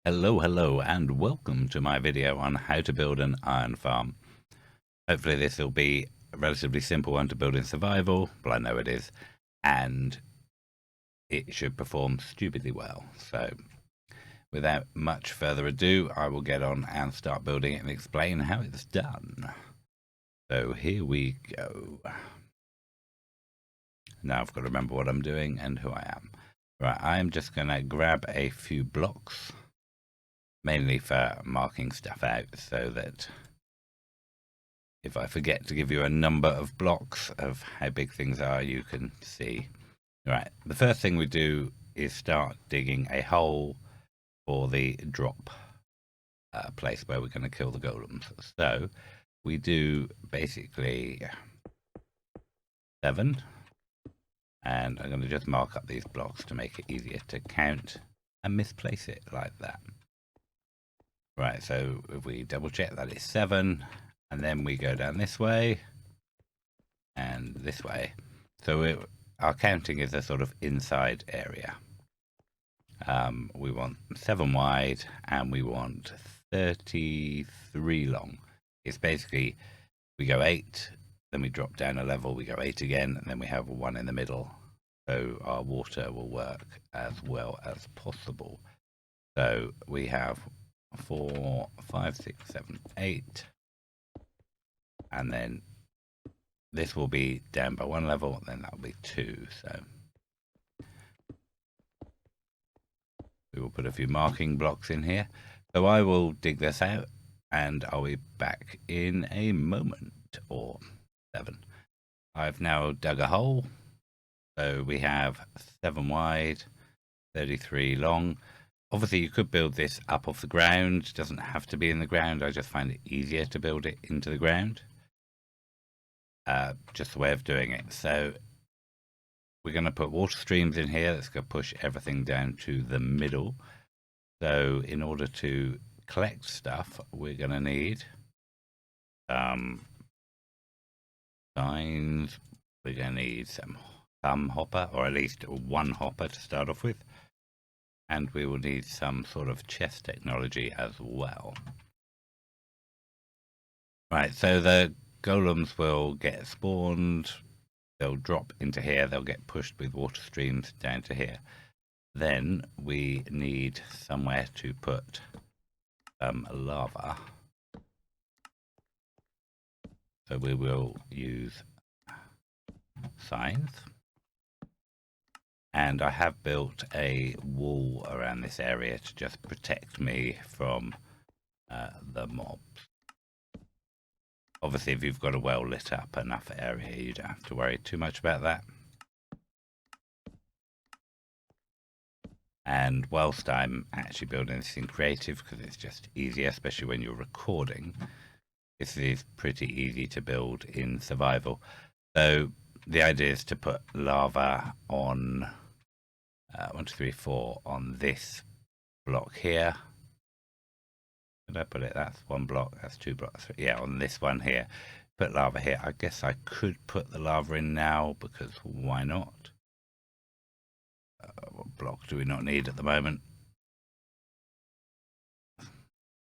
Hello, and welcome to my video on how to build an iron farm. Hopefully this will be a relatively simple one to build in survival, but I know it is, and it should perform stupidly well. So without much further ado, I will get on and start building it and explain how it's done. So here we go. Now I've got to remember what I'm doing and who I am. Right, I am just going to grab a few blocks, mainly for marking stuff out, so that if I forget to give you a number of blocks of how big things are, you can see. Right, the first thing we do is start digging a hole for the drop place where we're going to kill the golems. So we do basically 7, and I'm going to just mark up these blocks to make it easier to count and misplace it like that. Right, so if we double check, that is 7, and then we go down this way and this way. So our counting is a sort of inside area. We want 7 wide and we want 33 long. It's basically, we go 8, then we drop down a level, we go 8 again, and then we have 1 in the middle. So our water will work as well as possible. So we have 4, 5, 6, 7, 8, and then this will be down by 1 level, then that will be 2. So we will put a few marking blocks in here. So I will dig this out and I'll be back in a moment, or 7. I've now dug a hole. So we have 7 wide, 33 long. Obviously, you could build this up off the ground. It doesn't have to be in the ground. I just find it easier to build it into the ground. Just the way of doing it. So we're going to put water streams in here. That's going to push everything down to the middle. So in order to collect stuff, we're going to need signs. We're going to need some hopper, or at least 1 hopper to start off with. And we will need some sort of chest technology as well. Right, so the golems will get spawned, they'll drop into here, they'll get pushed with water streams down to here. Then we need somewhere to put lava. So we will use signs. And I have built a wall around this area to just protect me from the mobs. Obviously, if you've got a well lit up enough area, you don't have to worry too much about that. And whilst I'm actually building this in creative, because it's just easier, especially when you're recording, this is pretty easy to build in survival. So the idea is to put lava on 1, 2, 3, 4 on this block here. Did I put it? That's 1 block, that's 2 blocks. Yeah, on this one here. Put lava here. I guess I could put the lava in now, because why not? What block do we not need at the moment?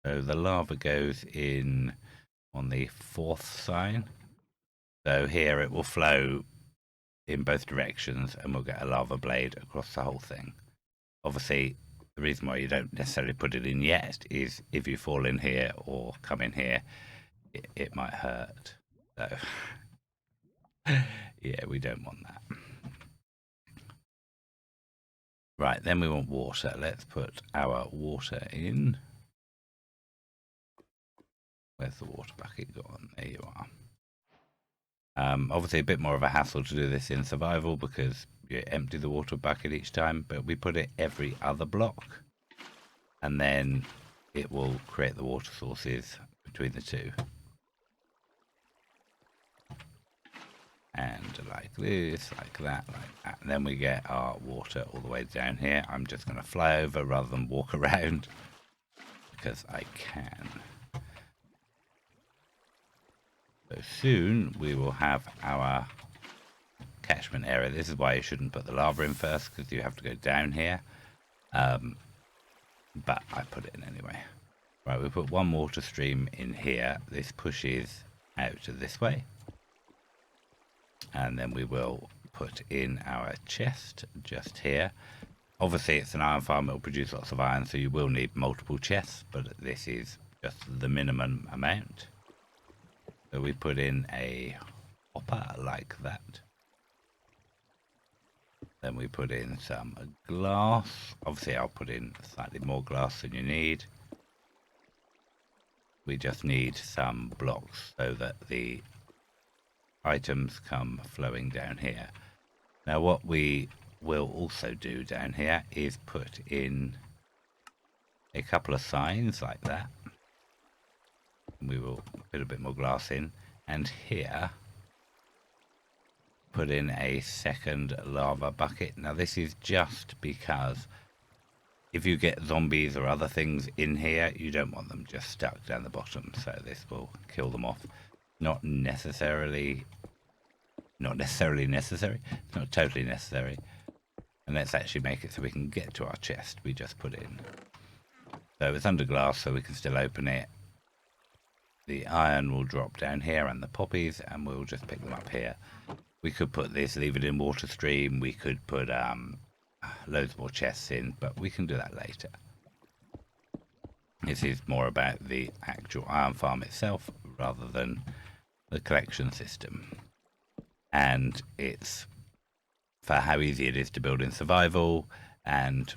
So the lava goes in on the 4th sign. So here it will flow in both directions and we'll get a lava blade across the whole thing. Obviously, the reason why you don't necessarily put it in yet is if you fall in here or come in here, it might hurt. So yeah, we don't want that. Right, then we want water. Let's put our water in. Where's the water bucket gone? There you are. Obviously a bit more of a hassle to do this in survival because you empty the water bucket each time, but we put it every other block and then it will create the water sources between the two. And like this, like that, like that. And then we get our water all the way down here. I'm just going to fly over rather than walk around because I can. So soon we will have our catchment area. This is why you shouldn't put the lava in first, because you have to go down here. but I put it in anyway. Right, we put one water stream in here. This pushes out this way. And then we will put in our chest just here. Obviously it's an iron farm, it'll produce lots of iron, so you will need multiple chests, but this is just the minimum amount. So we put in a hopper like that. Then we put in some glass. Obviously I'll put in slightly more glass than you need. We just need some blocks so that the items come flowing down here. Now what we will also do down here is put in a couple of signs like that. We will put a bit more glass in, and here put in a second lava bucket. Now this is just because if you get zombies or other things in here, you don't want them just stuck down the bottom, so this will kill them off. Not necessarily necessary, it's not totally necessary. And let's actually make it so we can get to our chest we just put in. So it's under glass, so we can still open it. The iron will drop down here and the poppies, and we'll just pick them up here. We could put this, leave it in water stream. We could put loads more chests in, but we can do that later. This is more about the actual iron farm itself rather than the collection system. And it's for how easy it is to build in survival, and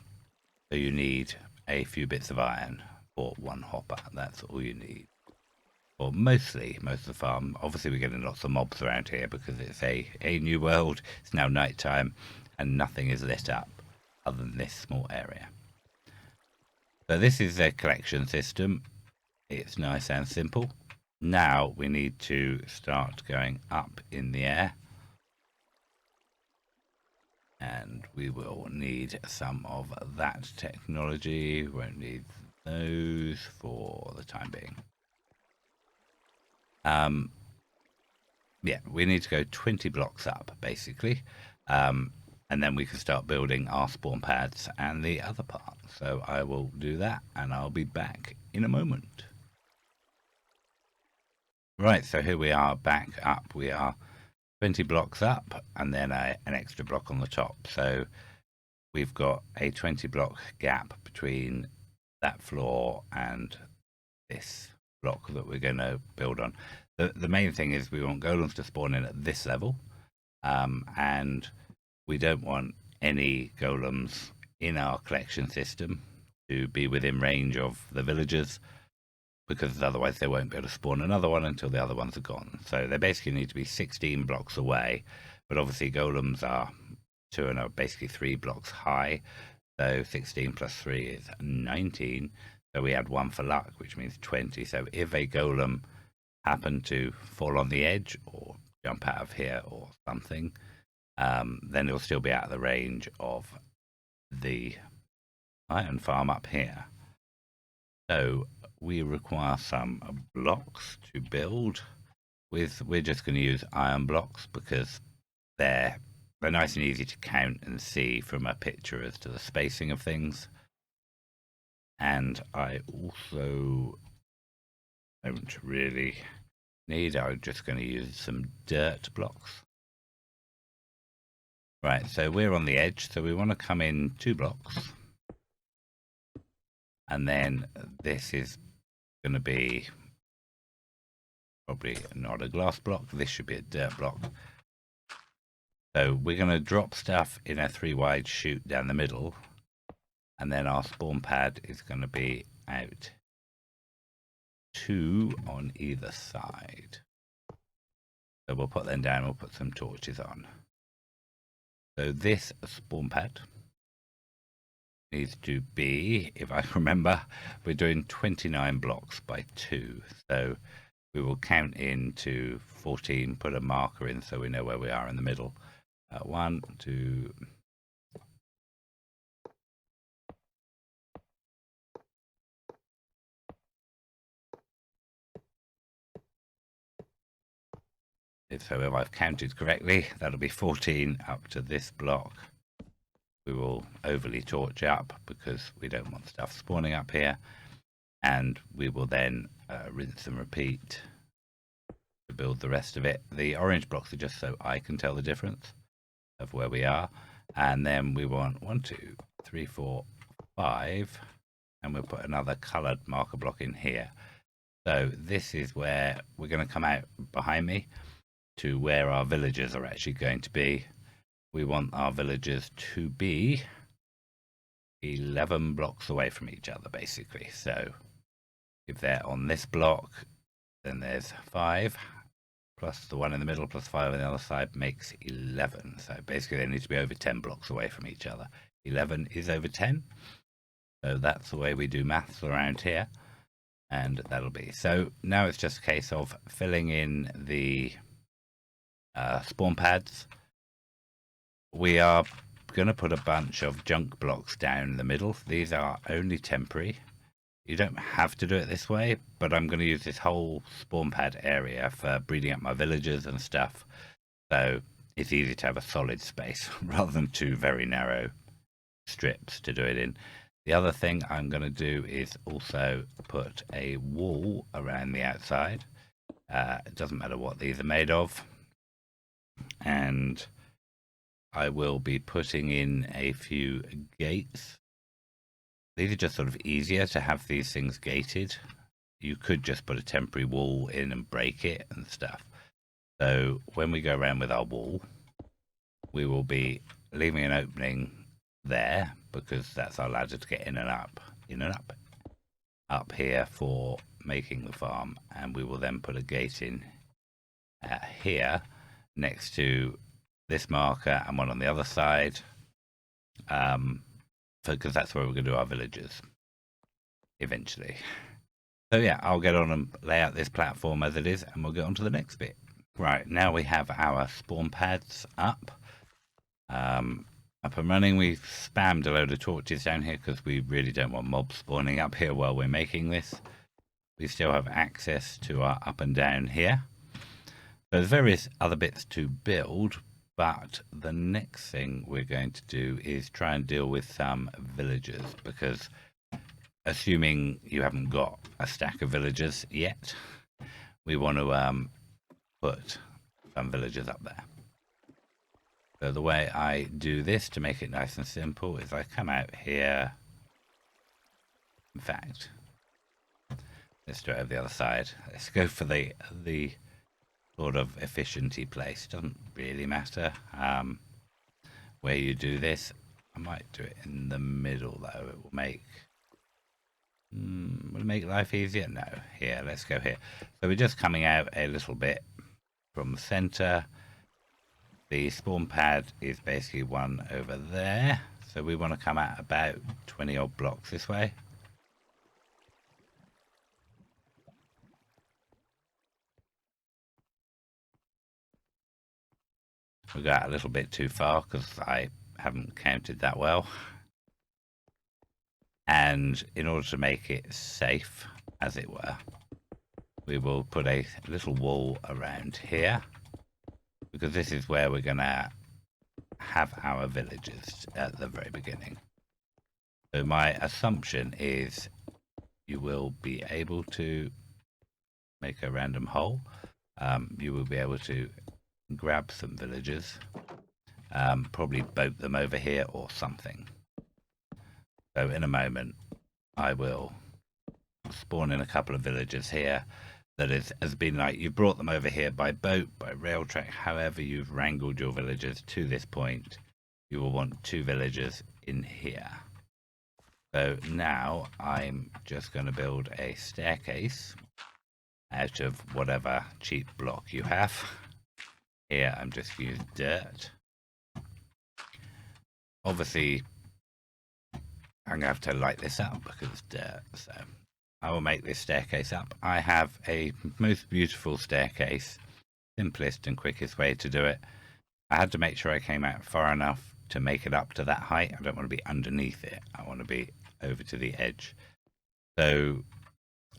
so you need a few bits of iron for one hopper. That's all you need. Or most of the farm. Obviously we're getting lots of mobs around here because it's a new world. It's now night time and nothing is lit up other than this small area. So this is a collection system. It's nice and simple. Now we need to start going up in the air. And we will need some of that technology. We won't need those for the time being. Yeah, we need to go 20 blocks up, basically. And then we can start building our spawn pads and the other part. So I will do that, and I'll be back in a moment. Right, so here we are back up. We are 20 blocks up, and then an extra block on the top. So we've got a 20 block gap between that floor and this block that we're going to build on. The main thing is we want golems to spawn in at this level, and we don't want any golems in our collection system to be within range of the villagers, because otherwise they won't be able to spawn another one until the other ones are gone. So they basically need to be 16 blocks away, but obviously golems are 2 and are basically 3 blocks high, so 16 plus 3 is 19. So we add 1 for luck, which means 20. So if a golem happened to fall on the edge or jump out of here or something, then it'll still be out of the range of the iron farm up here. So we require some blocks to build with. We're just going to use iron blocks because they're nice and easy to count and see from a picture as to the spacing of things. And I also don't really need, I'm just going to use some dirt blocks. Right, so we're on the edge, so we want to come in 2 blocks. And then this is going to be probably not a glass block, this should be a dirt block. So we're going to drop stuff in a 3 wide chute down the middle, and then our spawn pad is going to be out 2 on either side. So we'll put them down, we'll put some torches on. So this spawn pad needs to be, if I remember, we're doing 29 blocks by 2. So we will count into 14, put a marker in so we know where we are in the middle. 1, 2... So if I've counted correctly, that'll be 14 up to this block, we will overly torch up because we don't want stuff spawning up here, and we will then rinse and repeat to build the rest of it. The orange blocks are just so I can tell the difference of where we are, and then we want 1, 2, 3, 4, 5, and we'll put another colored marker block in here. So this is where we're going to come out behind me to where our villagers are actually going to be. We want our villagers to be 11 blocks away from each other, basically. So if they're on this block, then there's 5 plus the one in the middle plus 5 on the other side makes 11. So basically they need to be over 10 blocks away from each other. 11 is over 10. So that's the way we do maths around here. And that'll be. So now it's just a case of filling in the spawn pads. We are going to put a bunch of junk blocks down the middle. These are only temporary. You don't have to do it this way, but I'm going to use this whole spawn pad area for breeding up my villagers and stuff. So it's easy to have a solid space rather than 2 very narrow strips to do it in. The other thing I'm going to do is also put a wall around the outside. It doesn't matter what these are made of. And I will be putting in a few gates. These are just sort of easier to have these things gated. You could just put a temporary wall in and break it and stuff. So when we go around with our wall, we will be leaving an opening there because that's our ladder to get in and up here for making the farm. And we will then put a gate in here next to this marker and one on the other side. Because that's where we're going to do our villagers eventually. So yeah, I'll get on and lay out this platform as it is, and we'll get on to the next bit. Right, now we have our spawn pads up and running. We've spammed a load of torches down here because we really don't want mobs spawning up here while we're making this. We still have access to our up and down here. There's various other bits to build, but the next thing we're going to do is try and deal with some villagers, because assuming you haven't got a stack of villagers yet, we want to put some villagers up there. So the way I do this to make it nice and simple is I come out here. In fact, let's do it over the other side. Let's go for the sort of efficiency place. Doesn't really matter where you do this. I might do it in the middle though. It will make life easier. No, here, let's go here. So we're just coming out a little bit from the center. The spawn pad is basically one over there, so we want to come out about 20 odd blocks this way. We got a little bit too far because I haven't counted that well. And in order to make it safe, as it were, we will put a little wall around here, because this is where we're going to have our villages at the very beginning. So my assumption is you will be able to make a random hole. You will be able to grab some villagers, probably boat them over here or something. So in a moment I will spawn in a couple of villagers here. That has been like, you've brought them over here by boat, by rail track, however you've wrangled your villagers to this point. You will want 2 villagers in here. So now I'm just going to build a staircase out of whatever cheap block you have. Here I'm just using dirt. Obviously I'm going to have to light this up because it's dirt, so I will make this staircase up. I have a most beautiful staircase, simplest and quickest way to do it. I had to make sure I came out far enough to make it up to that height. I don't want to be underneath it. I want to be over to the edge. So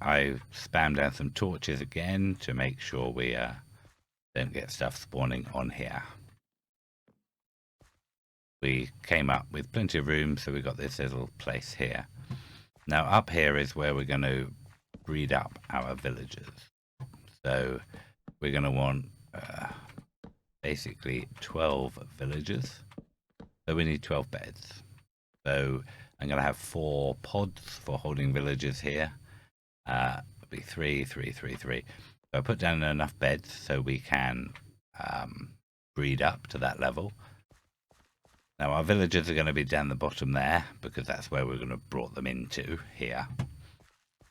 I spam down some torches again to make sure we don't get stuff spawning on here. we came up with plenty of room, so we got this little place here. Now up here is where we're going to breed up our villagers. So we're going to want basically 12 villagers. So we need 12 beds. So I'm going to have 4 pods for holding villagers here. It'll be 3, 3, 3, 3. So I put down enough beds so we can breed up to that level. Now our villagers are going to be down the bottom there because that's where we're going to brought them into here.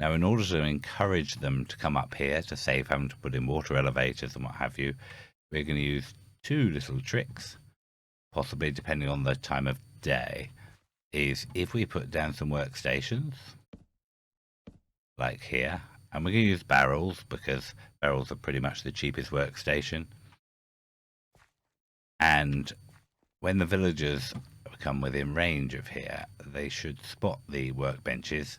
Now in order to encourage them to come up here to save having to put in water elevators and what have you, we're going to use 2 little tricks, possibly depending on the time of day, is if we put down some workstations like here, and we're going to use barrels because barrels are pretty much the cheapest workstation. And when the villagers come within range of here, they should spot the workbenches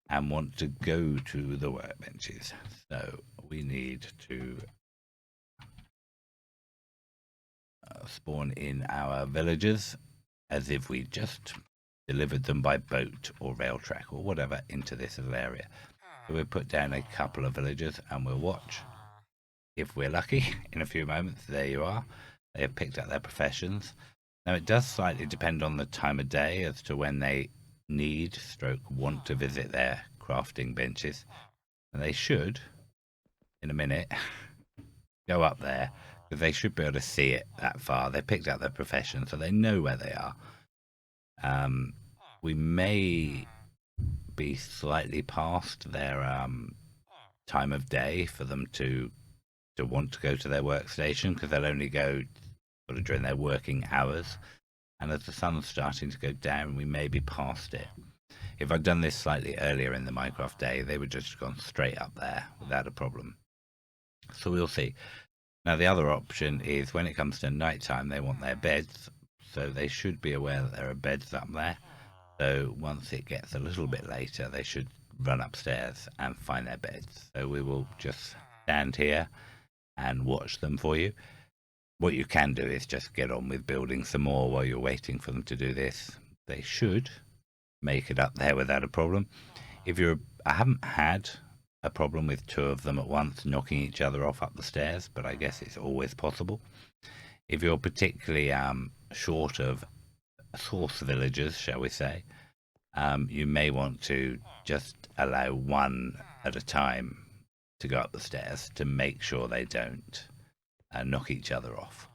and want to go to the workbenches. So we need to spawn in our villagers as if we just delivered them by boat or rail track or whatever into this little area. So we'll put down a couple of villagers and we'll watch. If we're lucky, in a few moments, there you are. They have picked up their professions. Now it does slightly depend on the time of day as to when they need / want to visit their crafting benches. And they should, in a minute, go up there because they should be able to see it that far. They picked up their profession, so they know where they are. We may be slightly past their time of day for them to want to go to their workstation because they'll only go sort of during their working hours, and as the sun's starting to go down we may be past it. If I'd done this slightly earlier in the Minecraft day, they would just have gone straight up there without a problem. So we'll see. Now the other option is when it comes to night time they want their beds, so they should be aware that there are beds up there. So once it gets a little bit later they should run upstairs and find their beds. So we will just stand here and watch them for you. What you can do is just get on with building some more while you're waiting for them to do this. They should make it up there without a problem. I haven't had a problem with 2 of them at once knocking each other off up the stairs, but I guess it's always possible. If you're particularly short of source villagers, shall we say, you may want to just allow 1 at a time to go up the stairs to make sure they don't knock each other off.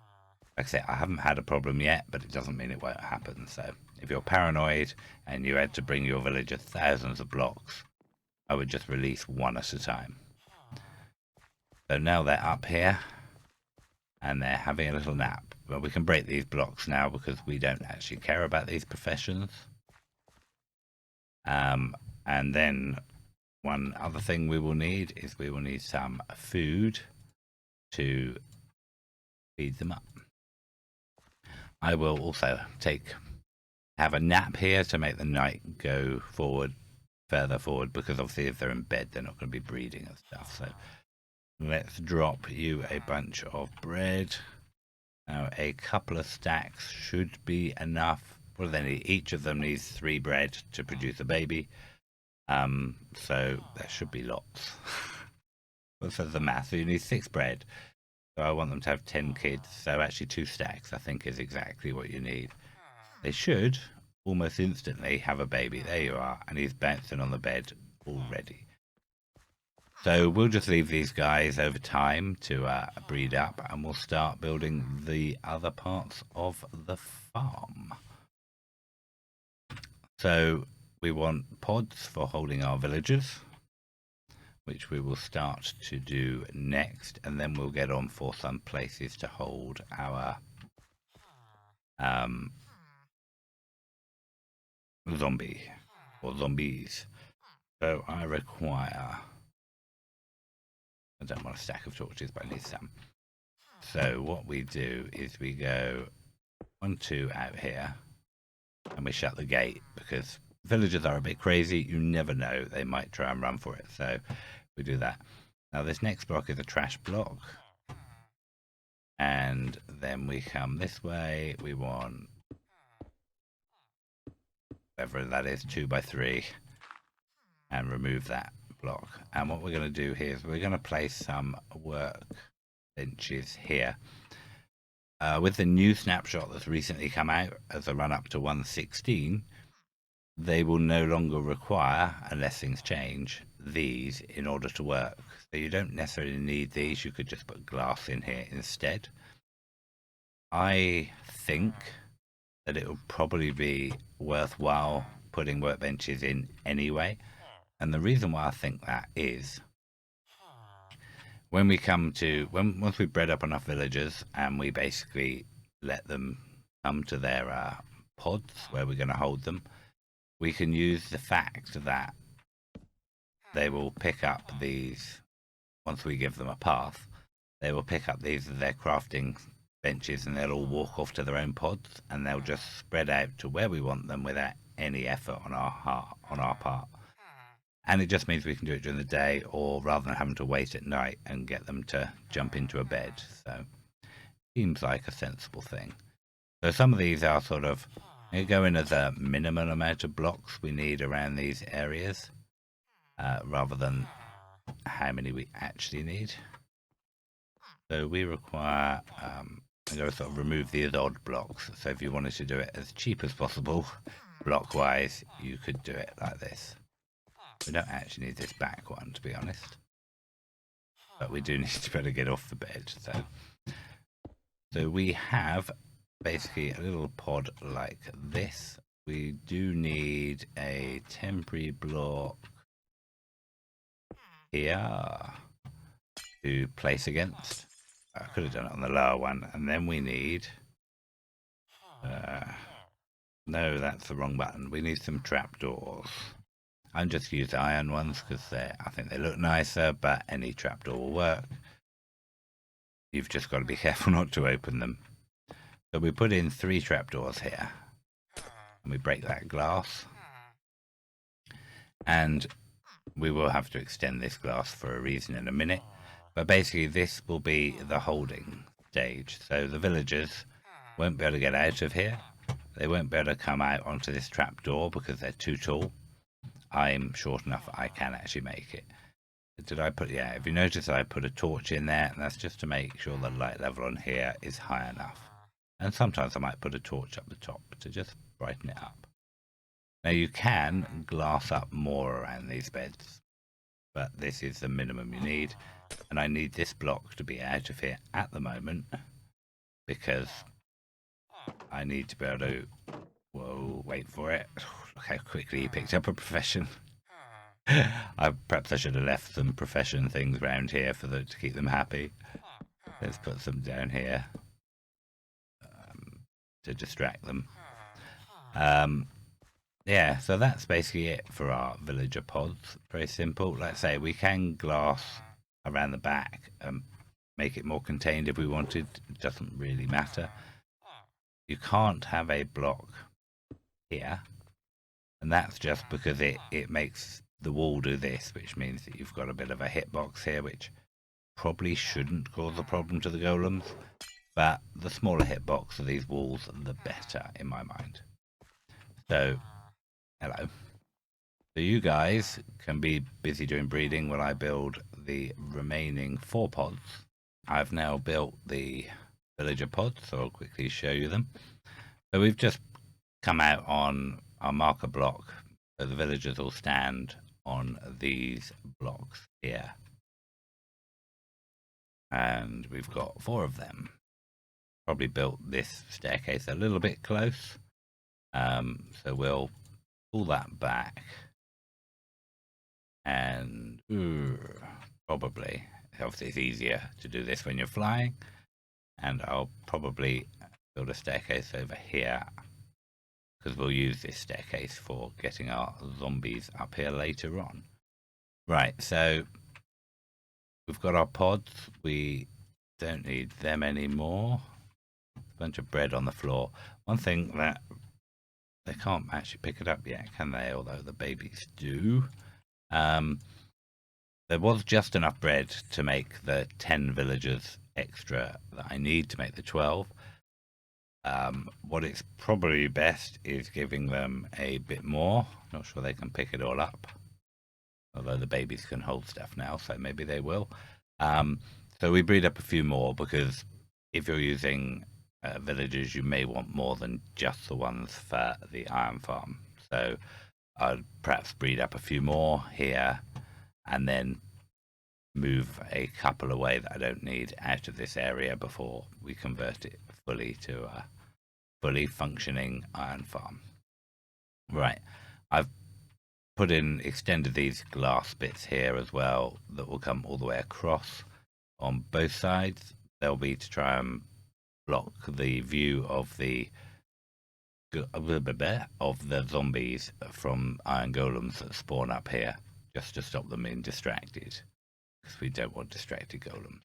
Like I say, I haven't had a problem yet, but it doesn't mean it won't happen. So if you're paranoid and you had to bring your villager thousands of blocks, I would just release 1 at a time. So now they're up here and they're having a little nap. Well, we can break these blocks now because we don't actually care about these professions. And then one other thing we will need is we will need some food to feed them up. I will also have a nap here to make the night go further forward, because obviously if they're in bed they're not going to be breeding and stuff. So let's drop you a bunch of bread. Now a couple of stacks should be enough. What do they need? Each of them needs 3 bread to produce a baby. So there should be lots. What's the math? So you need 6 bread. So I want them to have 10 kids. So actually 2 stacks I think is exactly what you need. They should almost instantly have a baby. There you are. And he's bouncing on the bed already. So we'll just leave these guys over time to breed up, and we'll start building the other parts of the farm. So we want pods for holding our villagers, which we will start to do next, and then we'll get on for some places to hold our zombies. So I require, I don't want a stack of torches, but I need some. So what we do is we go 1, 2 out here, and we shut the gate because villagers are a bit crazy. You never know, they might try and run for it. So we do that. Now this next block is a trash block, and then we come this way. We want whatever that is, 2 by 3, and remove that block. And what we're going to do here is we're going to place some work benches here. With the new snapshot that's recently come out as a run up to 1.16, they will no longer require, unless things change, these in order to work. So you don't necessarily need these, you could just put glass in here instead. I think that it will probably be worthwhile putting workbenches in anyway. And the reason why I think that is, when we come to, once we've bred up enough villagers and we basically let them come to their pods where we're going to hold them, we can use the fact that they will pick up these, once we give them a path, they will pick up these as their crafting benches, and they'll all walk off to their own pods, and they'll just spread out to where we want them without any effort on our part. And it just means we can do it during the day, or rather than having to wait at night and get them to jump into a bed. So seems like a sensible thing. So some of these are sort of, they go in as a minimal amount of blocks we need around these areas, rather than how many we actually need. So we require, I'm going to sort of remove these odd blocks. So if you wanted to do it as cheap as possible, block-wise, you could do it like this. We don't actually need this back one, to be honest. But we do need to be able to get off the bed. So we have basically a little pod like this. We do need a temporary block here to place against. I could have done it on the lower one. And then we need... no, that's the wrong button. We need some trapdoors. I'm just use the iron ones because I think they look nicer, but any trapdoor will work. You've just got to be careful not to open them. So we put in 3 trapdoors here, and we break that glass. And we will have to extend this glass for a reason in a minute. But basically this will be the holding stage. So the villagers won't be able to get out of here. They won't be able to come out onto this trapdoor because they're too tall. I'm short enough I can actually make it. Did I put, yeah, if you notice I put a torch in there, and that's just to make sure the light level on here is high enough. And sometimes I might put a torch up the top to just brighten it up. Now you can glass up more around these beds, but this is the minimum you need. And I need this block to be out of here at the moment because I need to be able to, whoa, wait for it. Look how quickly he picked up a profession. Perhaps I should have left some profession things around here to keep them happy. Let's put some down here to distract them. Yeah, so that's basically it for our villager pods. Very simple. Let's say we can glass around the back and make it more contained if we wanted. It doesn't really matter. You can't have a block here, and that's just because it makes the wall do this, which means that you've got a bit of a hitbox here, which probably shouldn't cause a problem to the golems, but the smaller hitbox of these walls, the better in my mind. So, hello. So you guys can be busy doing breeding while I build the remaining 4 pods. I've now built the villager pods, so I'll quickly show you them. So we've just come out on our marker block, so the villagers will stand on these blocks here. And we've got 4 of them. Probably built this staircase a little bit close. So we'll pull that back. And probably, obviously it's easier to do this when you're flying. And I'll probably build a staircase over here, because we'll use this staircase for getting our zombies up here later on. Right, so we've got our pods. We don't need them anymore. A bunch of bread on the floor. One thing that they can't actually pick it up yet, can they? Although the babies do. There was just enough bread to make the 10 villagers extra that I need to make the 12. What it's probably best is giving them a bit more. Not sure they can pick it all up, although the babies can hold stuff now, so maybe they will. So we breed up a few more, because if you're using villagers, you may want more than just the ones for the iron farm. So I'd perhaps breed up a few more here, and then move a couple away that I don't need out of this area before we convert it fully to a fully functioning iron farm. Right, I've extended these glass bits here as well that will come all the way across on both sides. They'll be to try and block the view of the zombies from Iron Golems that spawn up here, just to stop them being distracted, because we don't want distracted golems.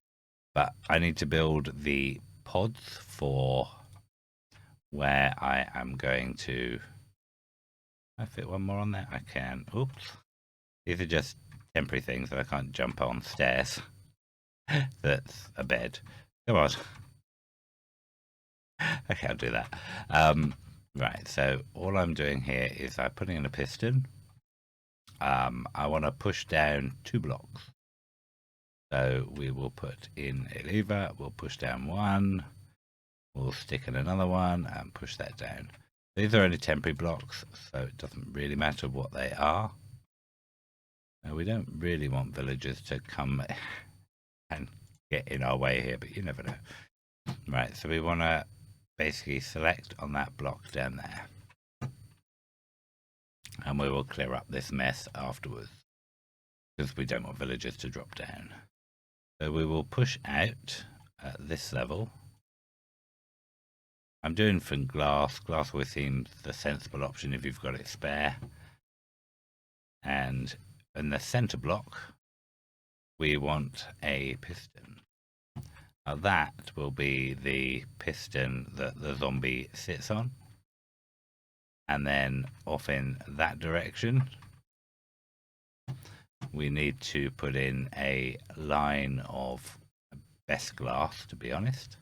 But I need to build the pods for where I am going to. Can I fit one more on there? I can. Oops. These are just temporary things that I can't jump on stairs. That's a bed. Come on. I can't do that. Right, so all I'm doing here is I'm putting in a piston. I want to push down 2 blocks. So we will put in a lever, we'll push down 1, we'll stick in another one and push that down. These are only temporary blocks, so it doesn't really matter what they are. Now, we don't really want villagers to come and get in our way here, but you never know. Right, so we want to basically select on that block down there, and we will clear up this mess afterwards, because we don't want villagers to drop down. So we will push out at this level. I'm doing from glass. Glass always seems the sensible option if you've got it spare. And in the center block, we want a piston. Now that will be the piston that the zombie sits on. And then off in that direction, we need to put in a line of best glass, to be honest.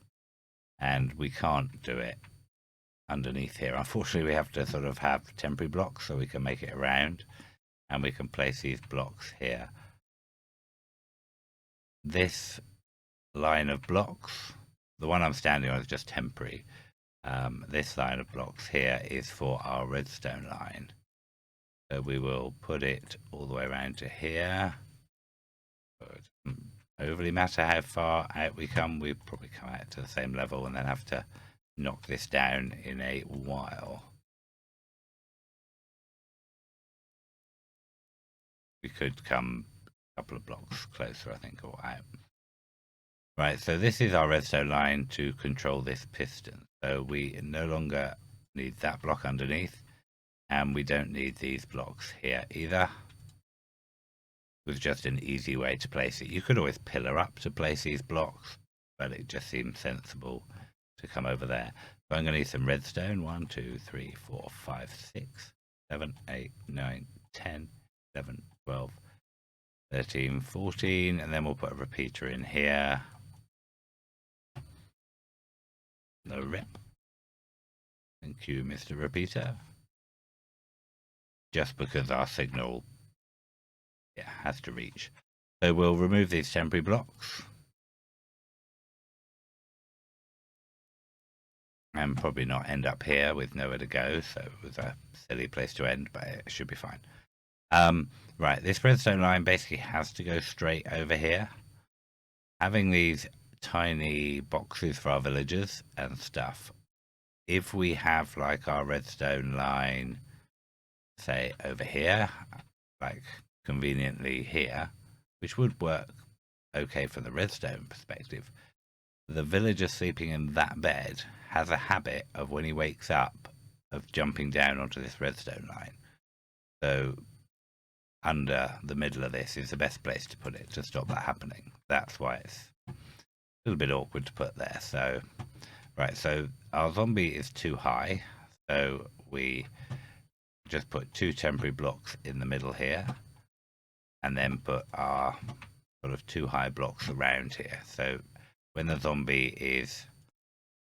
And we can't do it underneath here. Unfortunately, we have to sort of have temporary blocks so we can make it around, and we can place these blocks here. This line of blocks, the one I'm standing on is just temporary. This line of blocks here is for our redstone line. So we will put it all the way around to here. It doesn't overly matter how far out we come. We probably come out to the same level and then have to knock this down in a while. We could come a couple of blocks closer, I think, or out. Right, so this is our redstone line to control this piston. So we no longer need that block underneath, and we don't need these blocks here either. It was just an easy way to place it. You could always pillar up to place these blocks, but it just seemed sensible to come over there. So I'm going to need some redstone. 1, 2, 3, 4, 5, 6, 7, 8, 9, 10, 11, 12, 13, 14, and then we'll put a repeater in here. No rip. Thank you, Mr. Repeater. Just because our signal has to reach. So we'll remove these temporary blocks. And probably not end up here with nowhere to go. So it was a silly place to end, but it should be fine. Right, this redstone line basically has to go straight over here. Having these tiny boxes for our villagers and stuff, if we have like our redstone line, say over here, like conveniently here, which would work okay from the redstone perspective, the villager sleeping in that bed has a habit of, when he wakes up, of jumping down onto this redstone line. So under the middle of this is the best place to put it to stop that happening. That's why it's a little bit awkward to put there. So right, so our zombie is too high, so we just put 2 temporary blocks in the middle here, and then put our sort of 2 high blocks around here. So when the zombie is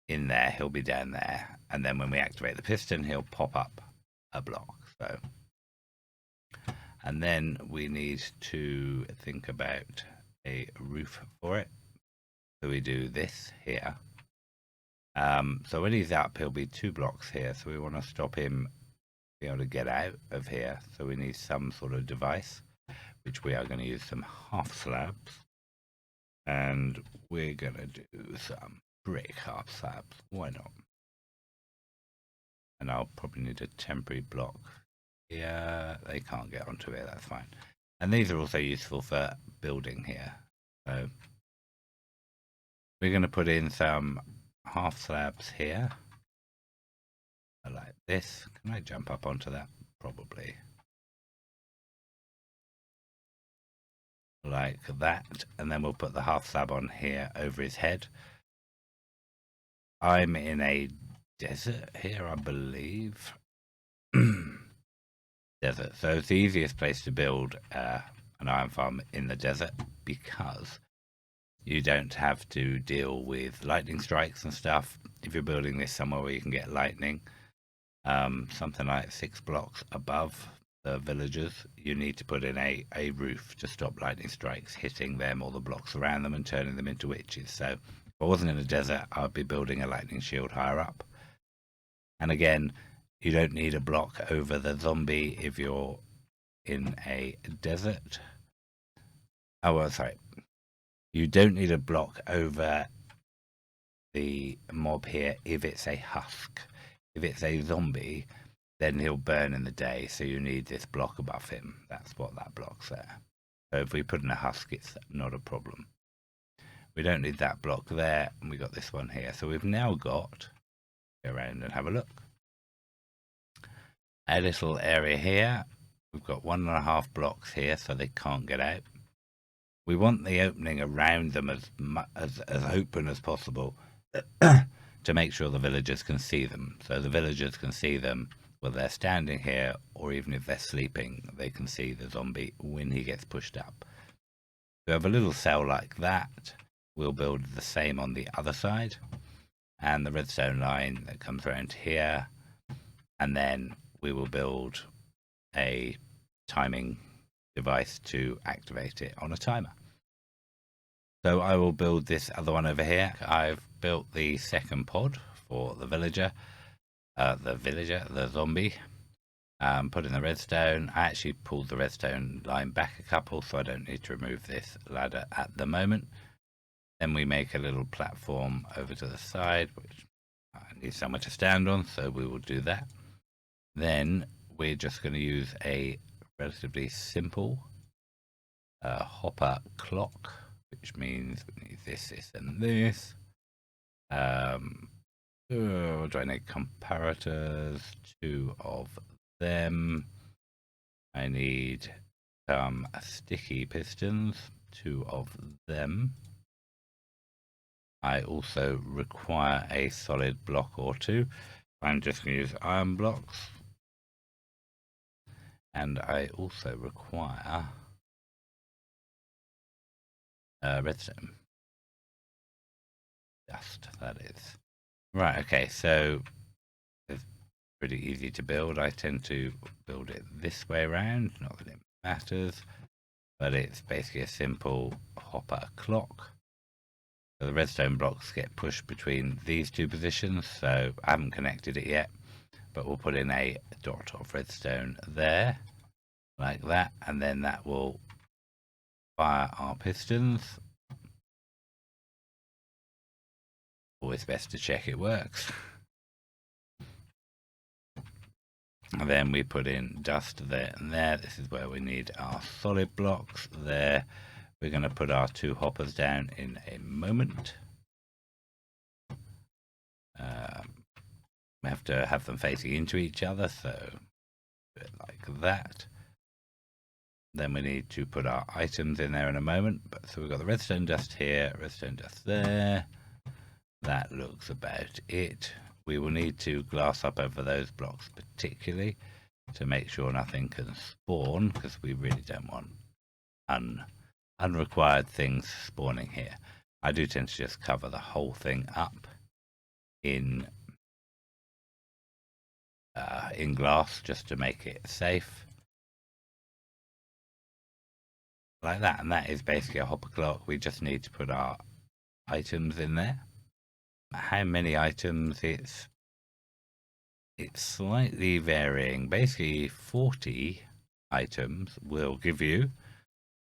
in there, he'll be down there. And then when we activate the piston, he'll pop up a block. So, and then we need to think about a roof for it. So we do this here. So when he's up, he'll be 2 blocks here. So we want to stop him be able to get out of here. So we need some sort of device, which we are going to use some half slabs. And we're going to do some brick half slabs. Why not? And I'll probably need a temporary block. Yeah, they can't get onto it. That's fine. And these are also useful for building here. So we're going to put in some half slabs here. Like this. Can I jump up onto that? Probably. Like that. And then we'll put the half slab on here over his head. I'm in a desert here, I believe. Desert. So it's the easiest place to build an iron farm in the desert, because you don't have to deal with lightning strikes and stuff. If you're building this somewhere where you can get lightning, something like 6 blocks above the villagers, you need to put in a roof to stop lightning strikes hitting them or the blocks around them and turning them into witches. So if I wasn't in a desert, I'd be building a lightning shield higher up. And again, you don't need a block over the zombie if you're in a desert. Oh, well, sorry. You don't need a block over the mob here if it's a husk. If it's a zombie, then he'll burn in the day, so you need this block above him. That's what that block's there. So if we put in a husk, it's not a problem. We don't need that block there, and we got this one here. So we've now got, go around and have a look, a little area here. We've got 1.5 blocks here, so they can't get out. We want the opening around them as open as possible to make sure the villagers can see them. So the villagers can see them whether they're standing here or even if they're sleeping, they can see the zombie when he gets pushed up. We have a little cell like that. We'll build the same on the other side, and the redstone line that comes around here, and then we will build a timing device to activate it on a timer. So I will build this other one over here. I've built the second pod for the the zombie. Put in the redstone. I actually pulled the redstone line back a couple, so I don't need to remove this ladder at the moment. Then we make a little platform over to the side, which I need somewhere to stand on, so we will do that. Then we're just going to use a relatively simple hopper clock, which means we need this, this, and this. Do I need comparators? 2 of them. I need some sticky pistons, 2 of them. I also require a solid block or 2. I'm just going to use iron blocks. And I also require redstone. Dust, that is. Right, okay, so it's pretty easy to build. I tend to build it this way around, not that it matters, but it's basically a simple hopper clock. So the redstone blocks get pushed between these 2 positions, so I haven't connected it yet, but we'll put in a dot of redstone there, like that, and then that will fire our pistons. Always best to check it works. And then we put in dust there and there. This is where we need our solid blocks there. We're going to put our 2 hoppers down in a moment. We have to have them facing into each other, so do it like that. Then we need to put our items in there in a moment. So we've got the redstone dust here, redstone dust there. That looks about it. We will need to glass up over those blocks particularly to make sure nothing can spawn, because we really don't want unrequired things spawning here. I do tend to just cover the whole thing up in glass just to make it safe, like that. And that is basically a hopper clock. We just need to put our items in there. How many items? It's slightly varying. Basically 40 items will give you,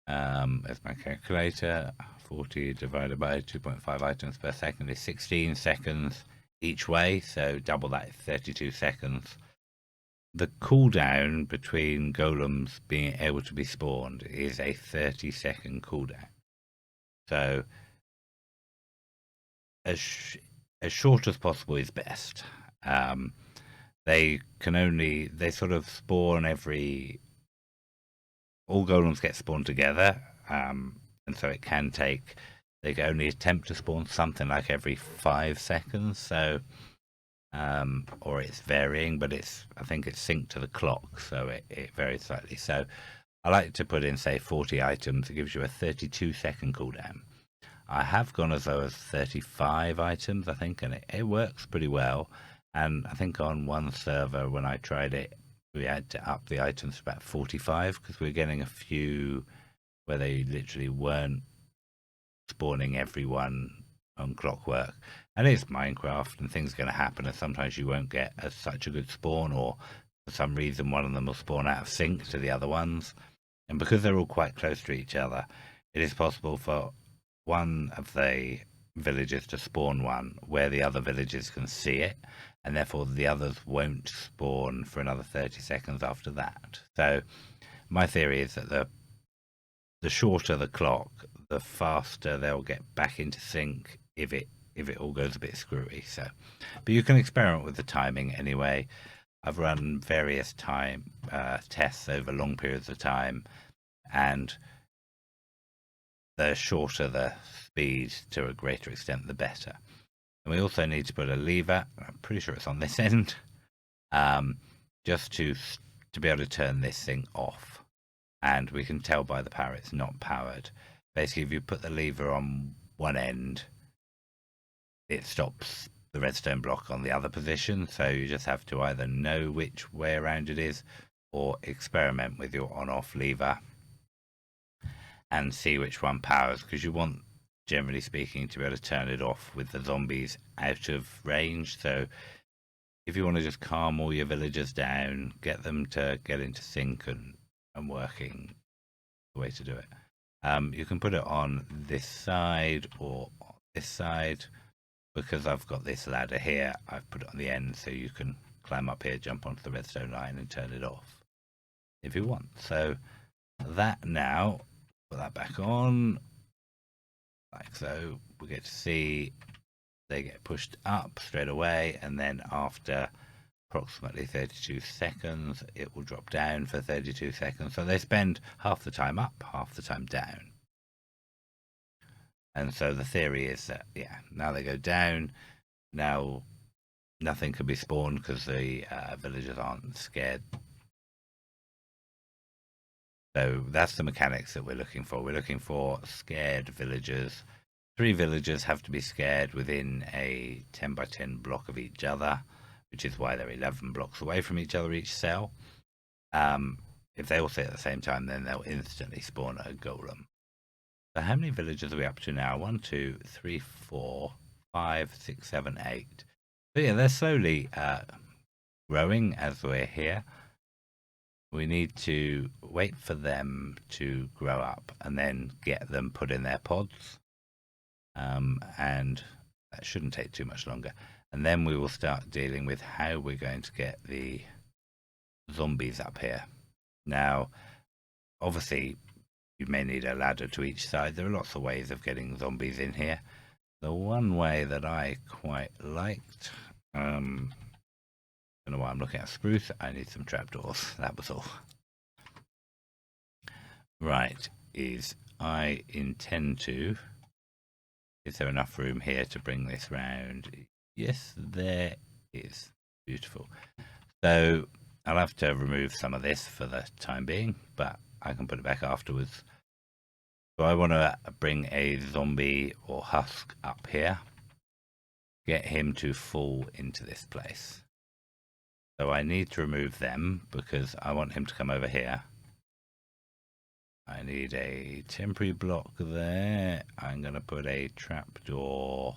as my calculator, 40 divided by 2.5 items per second is 16 seconds each way, so double that is 32 seconds. The cooldown between golems being able to be spawned is a 30-second cooldown. So as short as possible is best. They sort of spawn all golems get spawned together, and so they can only attempt to spawn something like every 5 seconds. So, or it's varying, but I think it's synced to the clock, so it varies slightly. So I like to put in, say, 40 items. It gives you a 32-second cooldown. I have gone as low as 35 items, I think, and it works pretty well. And I think on one server when I tried it, we had to up the items to about 45 because we were getting a few where they literally weren't spawning everyone on clockwork. And it's Minecraft and things are going to happen, and sometimes you won't get such a good spawn, or for some reason one of them will spawn out of sync to the other ones. And because they're all quite close to each other, it is possible for one of the villages to spawn one where the other villages can see it, and therefore the others won't spawn for another 30 seconds after that. So my theory is that the shorter the clock, the faster they'll get back into sync if it all goes a bit screwy. So, but you can experiment with the timing anyway. I've run various tests over long periods of time, and the shorter the speed to a greater extent, the better. And we also need to put a lever. I'm pretty sure it's on this end, just to be able to turn this thing off. And we can tell by the power it's not powered. Basically, if you put the lever on one end, it stops the redstone block on the other position. So you just have to either know which way around it is, or experiment with your on-off lever and see which one powers, because you want, generally speaking, to be able to turn it off with the zombies out of range. So if you want to just calm all your villagers down, get them to get into sync and working, the way to do it. You can put it on this side or on this side. Because I've got this ladder here, I've put it on the end so you can climb up here, jump onto the redstone line and turn it off if you want. So that now, put that back on like so. We get to see they get pushed up straight away, and then after approximately 32 seconds it will drop down for 32 seconds. So they spend half the time up, half the time down. And so the theory is that, yeah, now they go down, now nothing can be spawned because the villagers aren't scared. So that's the mechanics that we're looking for. We're looking for scared villagers. 3 villagers have to be scared within a 10 by 10 block of each other, which is why they're 11 blocks away from each other each cell. If they all say at the same time, then they'll instantly spawn a golem. So how many villagers are we up to now? 1, 2, 3, 4, 5, 6, 7, 8. So yeah, they're slowly growing as we're here. We need to wait for them to grow up and then get them put in their pods. And that shouldn't take too much longer. And then we will start dealing with how we're going to get the zombies up here. Now, obviously, you may need a ladder to each side. There are lots of ways of getting zombies in here. The one way that I quite liked, I don't know why I'm looking at spruce. I need some trapdoors. That was all. Right, I intend to. Is there enough room here to bring this round? Yes, there is. Beautiful. So I'll have to remove some of this for the time being, but I can put it back afterwards. So I want to bring a zombie or husk up here. get him to fall into this place. So I need to remove them because I want him to come over here. I need a temporary block there. I'm going to put a trapdoor.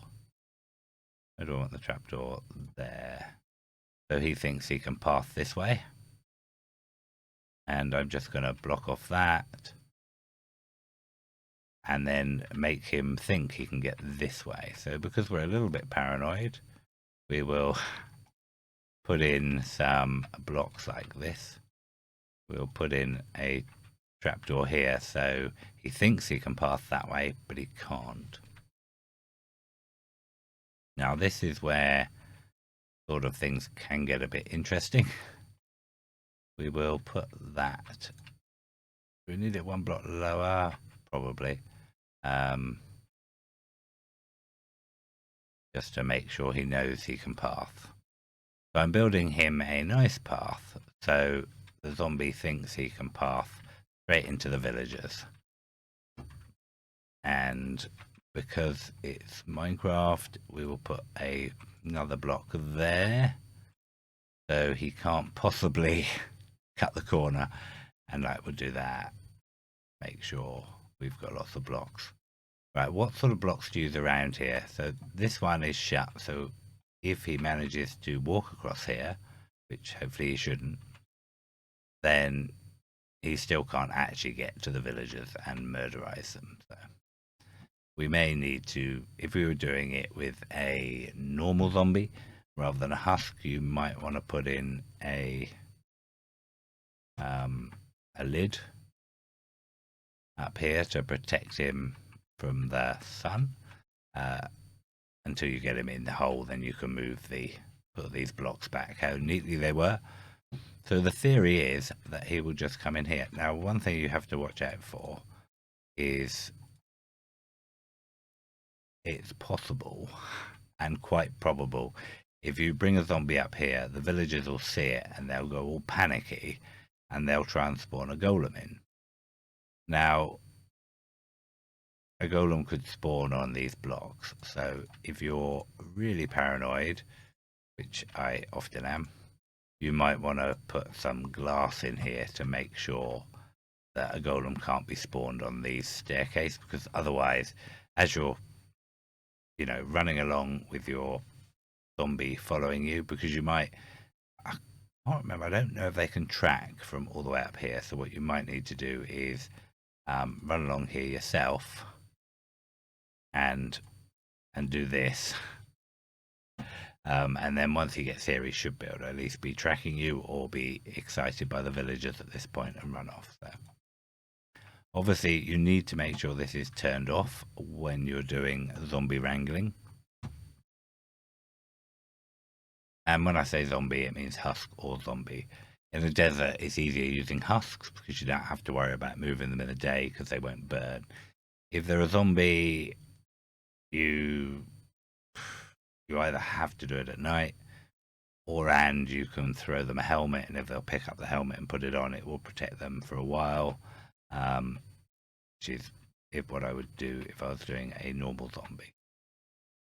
I don't want the trapdoor there. So he thinks he can pass this way. And I'm just going to block off that. And then make him think he can get this way. So because we're a little bit paranoid, we will put in some blocks like this. We'll put in a trapdoor here, so he thinks he can pass that way, but he can't. Now this is where sort of things can get a bit interesting. We will put that. We need it one block lower, probably. Just to make sure he knows he can pass. So I'm building him a nice path, so the zombie thinks he can pass straight into the villagers. And because it's Minecraft, we will put another block there, so he can't possibly cut the corner, and like we'll do that. Make sure we've got lots of blocks. Right, what sort of blocks to use around here? So this one is shut, so if he manages to walk across here, which hopefully he shouldn't, then he still can't actually get to the villagers and murderize them. So we may need to, if we were doing it with a normal zombie rather than a husk, you might want to put in a lid up here to protect him from the sun until you get him in the hole. Then you can put these blocks back. How neatly they were. So the theory is that he will just come in here. Now, one thing you have to watch out for is it's possible and quite probable if you bring a zombie up here, the villagers will see it and they'll go all panicky and they'll try and spawn a golem in. Now, a golem could spawn on these blocks, so if you're really paranoid, which I often am, you might want to put some glass in here to make sure that a golem can't be spawned on these staircases, because otherwise, as you're running along with your zombie following you, because you might, I can't remember, I don't know if they can track from all the way up here, so what you might need to do is run along here yourself and do this, and then once he gets here he should be able to at least be tracking you or be excited by the villagers at this point and run off. So obviously you need to make sure this is turned off when you're doing zombie wrangling, and when I say zombie it means husk or zombie. In the desert it's easier using husks because you don't have to worry about moving them in the day because they won't burn. If they're a zombie, you either have to do it at night, and you can throw them a helmet, and if they'll pick up the helmet and put it on, it will protect them for a while, which is what I would do if I was doing a normal zombie.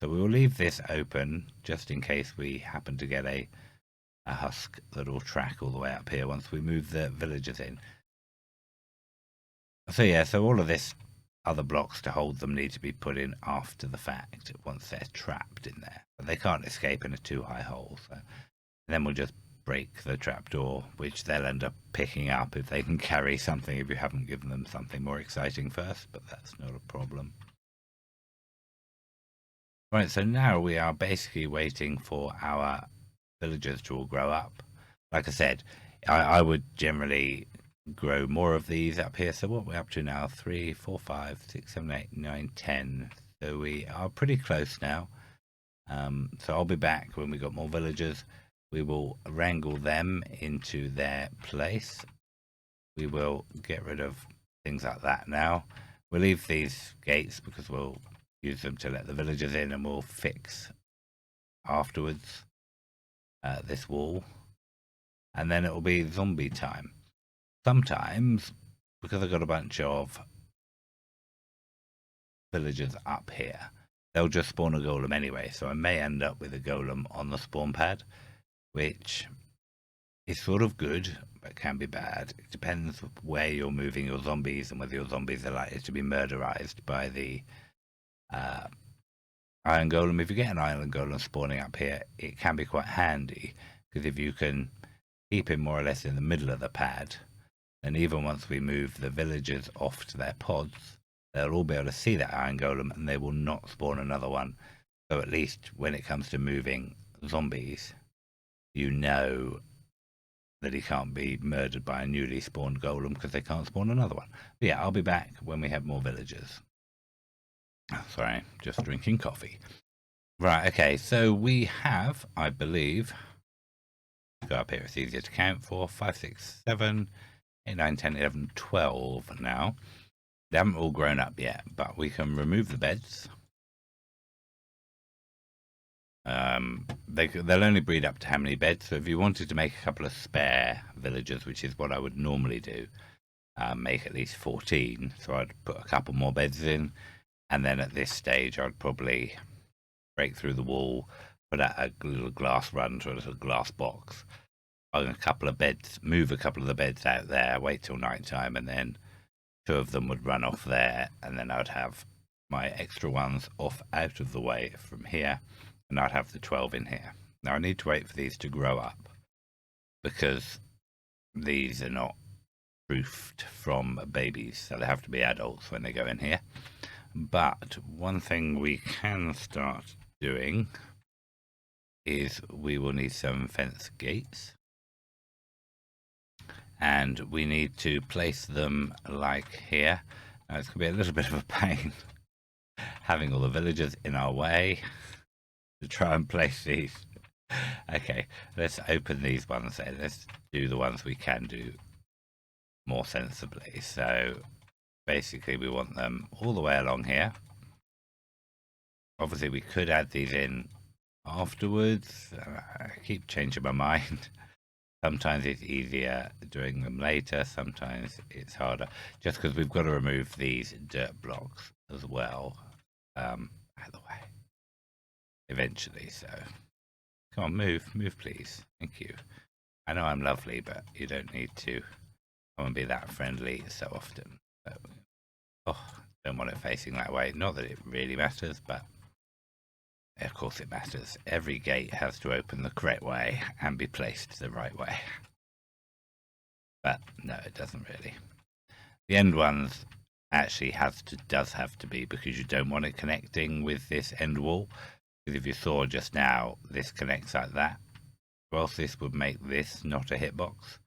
So we will leave this open just in case we happen to get a husk that will track all the way up here once we move the villagers in. So yeah, so all of this other blocks to hold them need to be put in after the fact once they're trapped in there, but they can't escape in a too high hole. So then we'll just break the trapdoor, which they'll end up picking up if they can carry something, if you haven't given them something more exciting first, but that's not a problem. Right, so now we are basically waiting for our villagers to all grow up. Like I said, I would generally grow more of these up here. So what we're up to now, 3, 4, 5, 6, 7, 8, 9, 10. So we are pretty close now. So I'll be back when we got more villagers. We will wrangle them into their place. We will get rid of things like that now. We'll leave these gates because we'll use them to let the villagers in, and we'll fix afterwards this wall, and then it will be zombie time. Sometimes, because I've got a bunch of villagers up here, they'll just spawn a golem anyway. So I may end up with a golem on the spawn pad, which is sort of good, but can be bad. It depends where you're moving your zombies and whether your zombies are likely to be murderized by the Iron Golem. If you get an Iron Golem spawning up here, it can be quite handy, because if you can keep him more or less in the middle of the pad, then even once we move the villagers off to their pods, they'll all be able to see that Iron Golem and they will not spawn another one. So at least when it comes to moving zombies, you know that he can't be murdered by a newly spawned golem because they can't spawn another one. But yeah, I'll be back when we have more villagers. Sorry, just drinking coffee. Right, okay, so we have, I believe, go up here, it's easier to count, 4, 5, 6, 7, 8, 9, 10, 11, 12 now. They haven't all grown up yet, but we can remove the beds. They'll only breed up to how many beds, so if you wanted to make a couple of spare villagers, which is what I would normally do, make at least 14, so I'd put a couple more beds in, and then at this stage I'd probably break through the wall, put out a little glass run to a little glass box, on a couple of beds, move a couple of the beds out there, wait till night time, and then 2 of them would run off there, and then I'd have my extra ones off out of the way from here, and I'd have the 12 in here. Now I need to wait for these to grow up, because these are not proofed from babies, so they have to be adults when they go in here. But one thing we can start doing is we will need some fence gates, and we need to place them like here. Now it's going to be a little bit of a pain having all the villagers in our way to try and place these. Okay, let's open these ones then. Let's do the ones we can do more sensibly. So basically we want them all the way along here. Obviously we could add these in afterwards. I keep changing my mind. Sometimes it's easier doing them later, sometimes it's harder, just because we've got to remove these dirt blocks as well, out of the way eventually. So come on, move please. Thank you. I know I'm lovely, but you don't need to come and be that friendly so often. So, don't want it facing that way. Not that it really matters, but of course it matters. Every gate has to open the correct way and be placed the right way. But no, it doesn't really. The end ones actually does have to be, because you don't want it connecting with this end wall. Because if you saw just now, this connects like that. Whilst this would make this not a hitbox,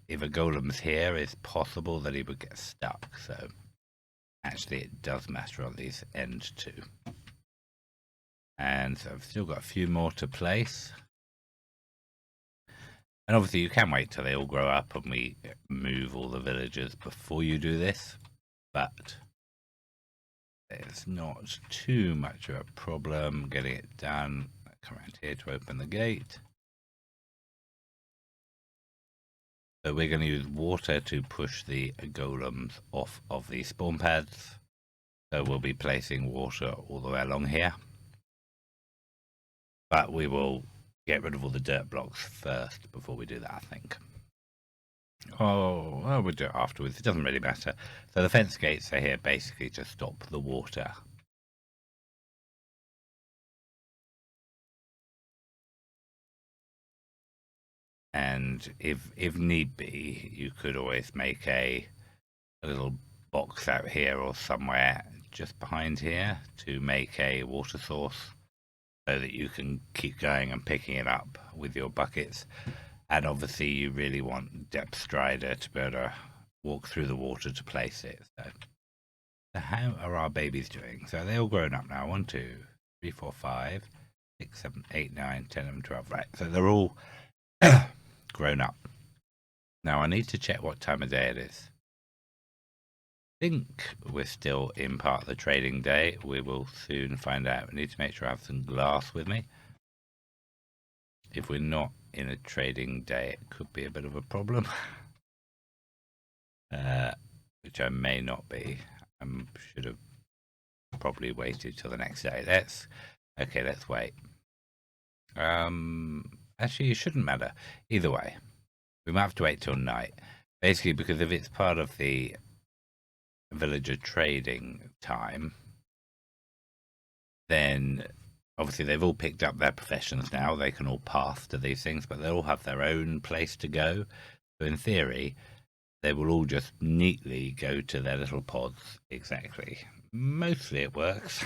if a golem's here, it's possible that he would get stuck. So actually it does matter on these end too. And so I've still got a few more to place. And obviously you can wait till they all grow up and we move all the villagers before you do this, but it's not too much of a problem getting it done. Come around here to open the gate. So we're going to use water to push the golems off of the spawn pads. So we'll be placing water all the way along here. But we will get rid of all the dirt blocks first before we do that, I think. Oh, well, we'll do it afterwards. It doesn't really matter. So the fence gates are here basically to stop the water. And if need be, you could always make a little box out here or somewhere just behind here to make a water source, so that you can keep going and picking it up with your buckets. And obviously you really want depth strider to be able to walk through the water to place it. So how are our babies doing? So they're all grown up now. 1, 2, 3, 4, 5, 6, 7, 8, 9, 10, 11, 12. Right, so they're all grown up. Now I need to check what time of day it is. I think we're still in part of the trading day. We will soon find out. I need to make sure I have some glass with me. If we're not in a trading day, it could be a bit of a problem. Which I may not be. I should have probably waited till the next day. Let's wait. Actually, it shouldn't matter either way. We might have to wait till night, basically, because if it's part of the villager trading time, then obviously they've all picked up their professions now. They can all path to these things, but they'll all have their own place to go. So in theory, they will all just neatly go to their little pods. Exactly. Mostly it works.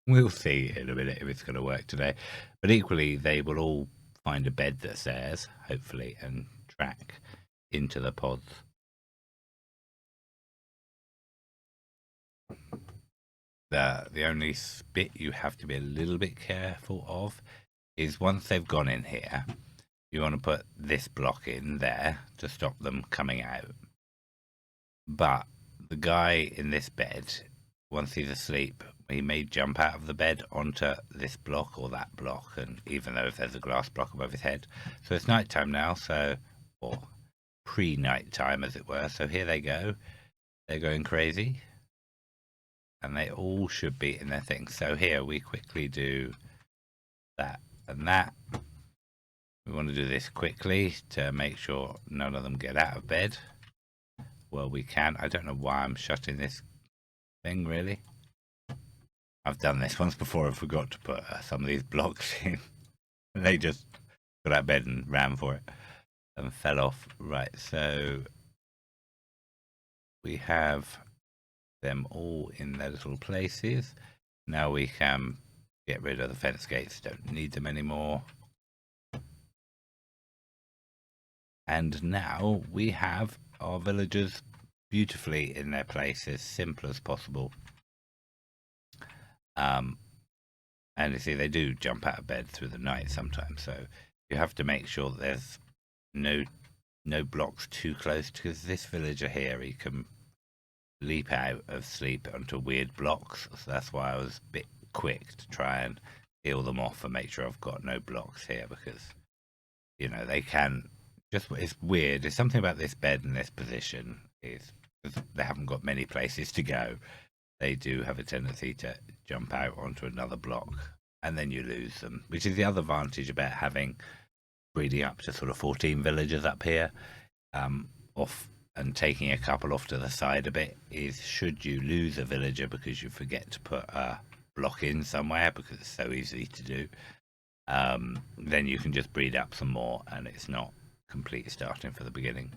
We'll see in a minute if it's going to work today. But equally, they will all find a bed that's theirs, hopefully, and track into the pods. The only bit you have to be a little bit careful of is once they've gone in here, you want to put this block in there to stop them coming out. But the guy in this bed, once he's asleep, he may jump out of the bed onto this block or that block, and even though if there's a glass block above his head. So it's night time now, or pre-night time as it were. So here they go. They're going crazy. And they all should be in their things. So here we quickly do that and that. We want to do this quickly to make sure none of them get out of bed. Well, we can. I don't know why I'm shutting this thing, really. I've done this once before. I forgot to put some of these blocks in. They just got out of bed and ran for it and fell off. Right, so we have them all in their little places. Now we can get rid of the fence gates. Don't need them anymore. And now we have our villagers beautifully in their place, as simple as possible. And you see, they do jump out of bed through the night sometimes, so you have to make sure that there's no blocks too close, because this villager here, he can leap out of sleep onto weird blocks. So that's why I was a bit quick to try and peel them off and make sure I've got no blocks here, because you know they can just, it's weird. There's something about this bed and this position is they haven't got many places to go. They do have a tendency to jump out onto another block and then you lose them, which is the other advantage about having breeding up to sort of 14 villagers up here, off and taking a couple off to the side a bit, is should you lose a villager because you forget to put a block in somewhere, because it's so easy to do, then you can just breed up some more and it's not complete starting for the beginning.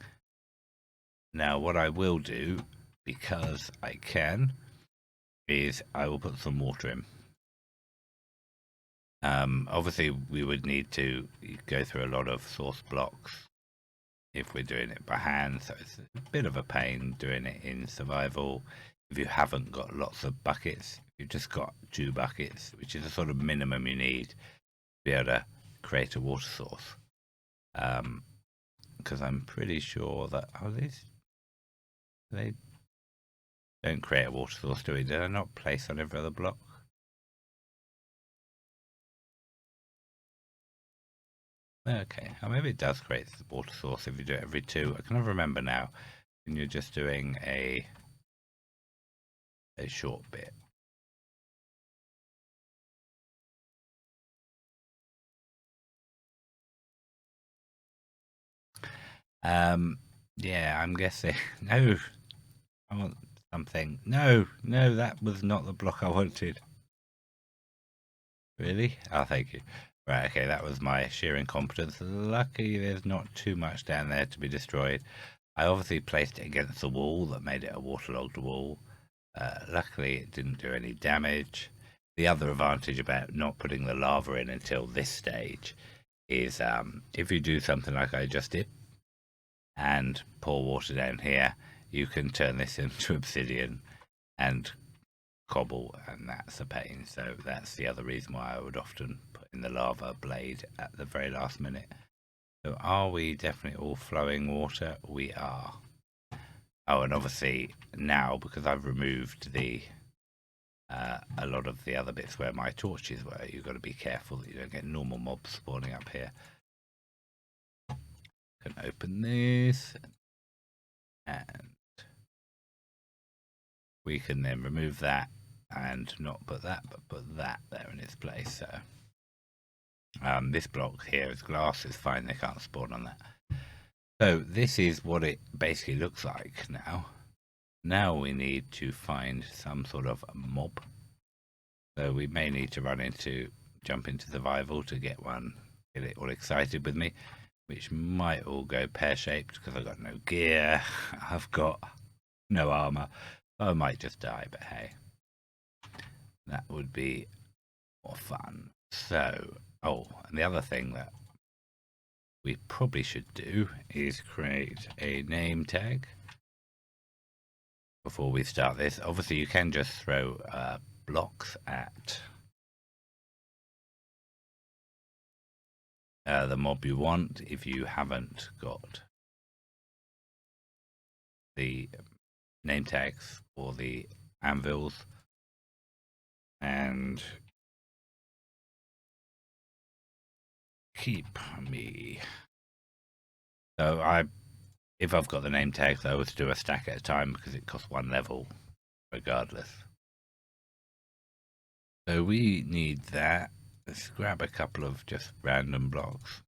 Now what I will do, because I can, is I will put some water in. Obviously we would need to go through a lot of source blocks if we're doing it by hand, so it's a bit of a pain doing it in survival. If you haven't got lots of buckets, you've just got 2 buckets, which is the sort of minimum you need to be able to create a water source. Because I'm pretty sure that they don't create a water source, do we? Did I not place on every other block? Okay, or maybe it does create the water source if you do it every 2. I can never remember now. And you're just doing a short bit. Yeah, I'm guessing. No, I want something. No, that was not the block I wanted. Really? Oh, thank you. Right, okay, that was my sheer incompetence. Lucky there's not too much down there to be destroyed. I obviously placed it against the wall that made it a waterlogged wall. Luckily it didn't do any damage. The other advantage about not putting the lava in until this stage is if you do something like I just did and pour water down here, you can turn this into obsidian and cobble, and that's a pain. So that's the other reason why I would often put in the lava blade at the very last minute. So are we definitely all flowing water? We are. Oh, and obviously now, because I've removed the a lot of the other bits where my torches were, you've got to be careful that you don't get normal mobs spawning up here. Can open this, and we can then remove that and not put that, but put that there in its place. So this block here is glass, it's fine, they can't spawn on that. So this is what it basically looks like now. Now we need to find some sort of mob. So we may need to jump into survival to get it all excited with me, which might all go pear-shaped because I've got no gear, I've got no armor. I might just die, but hey, that would be more fun. So, and the other thing that we probably should do is create a name tag before we start this. Obviously, you can just throw blocks at the mob you want if you haven't got the name tags or the anvils. And keep me. So if I've got the name tags, I always do a stack at a time because it costs 1 level regardless. So we need that. Let's grab a couple of just random blocks.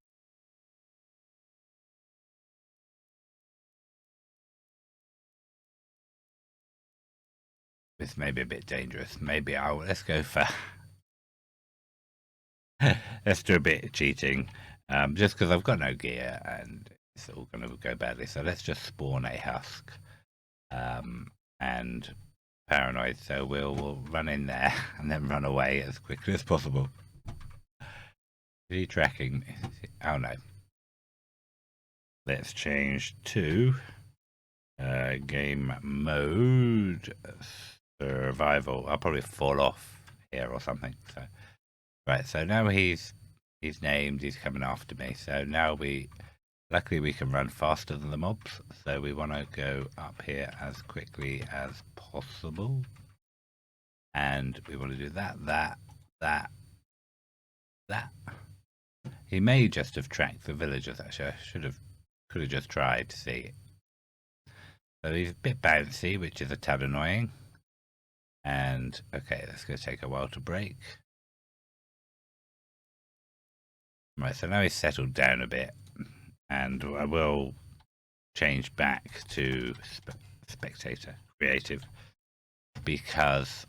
This may be a bit dangerous. Maybe let's go for let's do a bit of cheating, just because I've got no gear and it's all going to go badly. So let's just spawn a husk and paranoid. So we'll run in there and then run away as quickly as possible. Is he tracking me? Oh no. Let's change to game mode survival. I'll probably fall off here or something. So right, so now he's named, he's coming after me. So now luckily we can run faster than the mobs. So we want to go up here as quickly as possible. And we want to do that. He may just have tracked the villagers, actually. I could have just tried to see. So he's a bit bouncy, which is a tad annoying. And okay, that's going to take a while to break. Right, so now he's settled down a bit, and I will change back to spectator creative because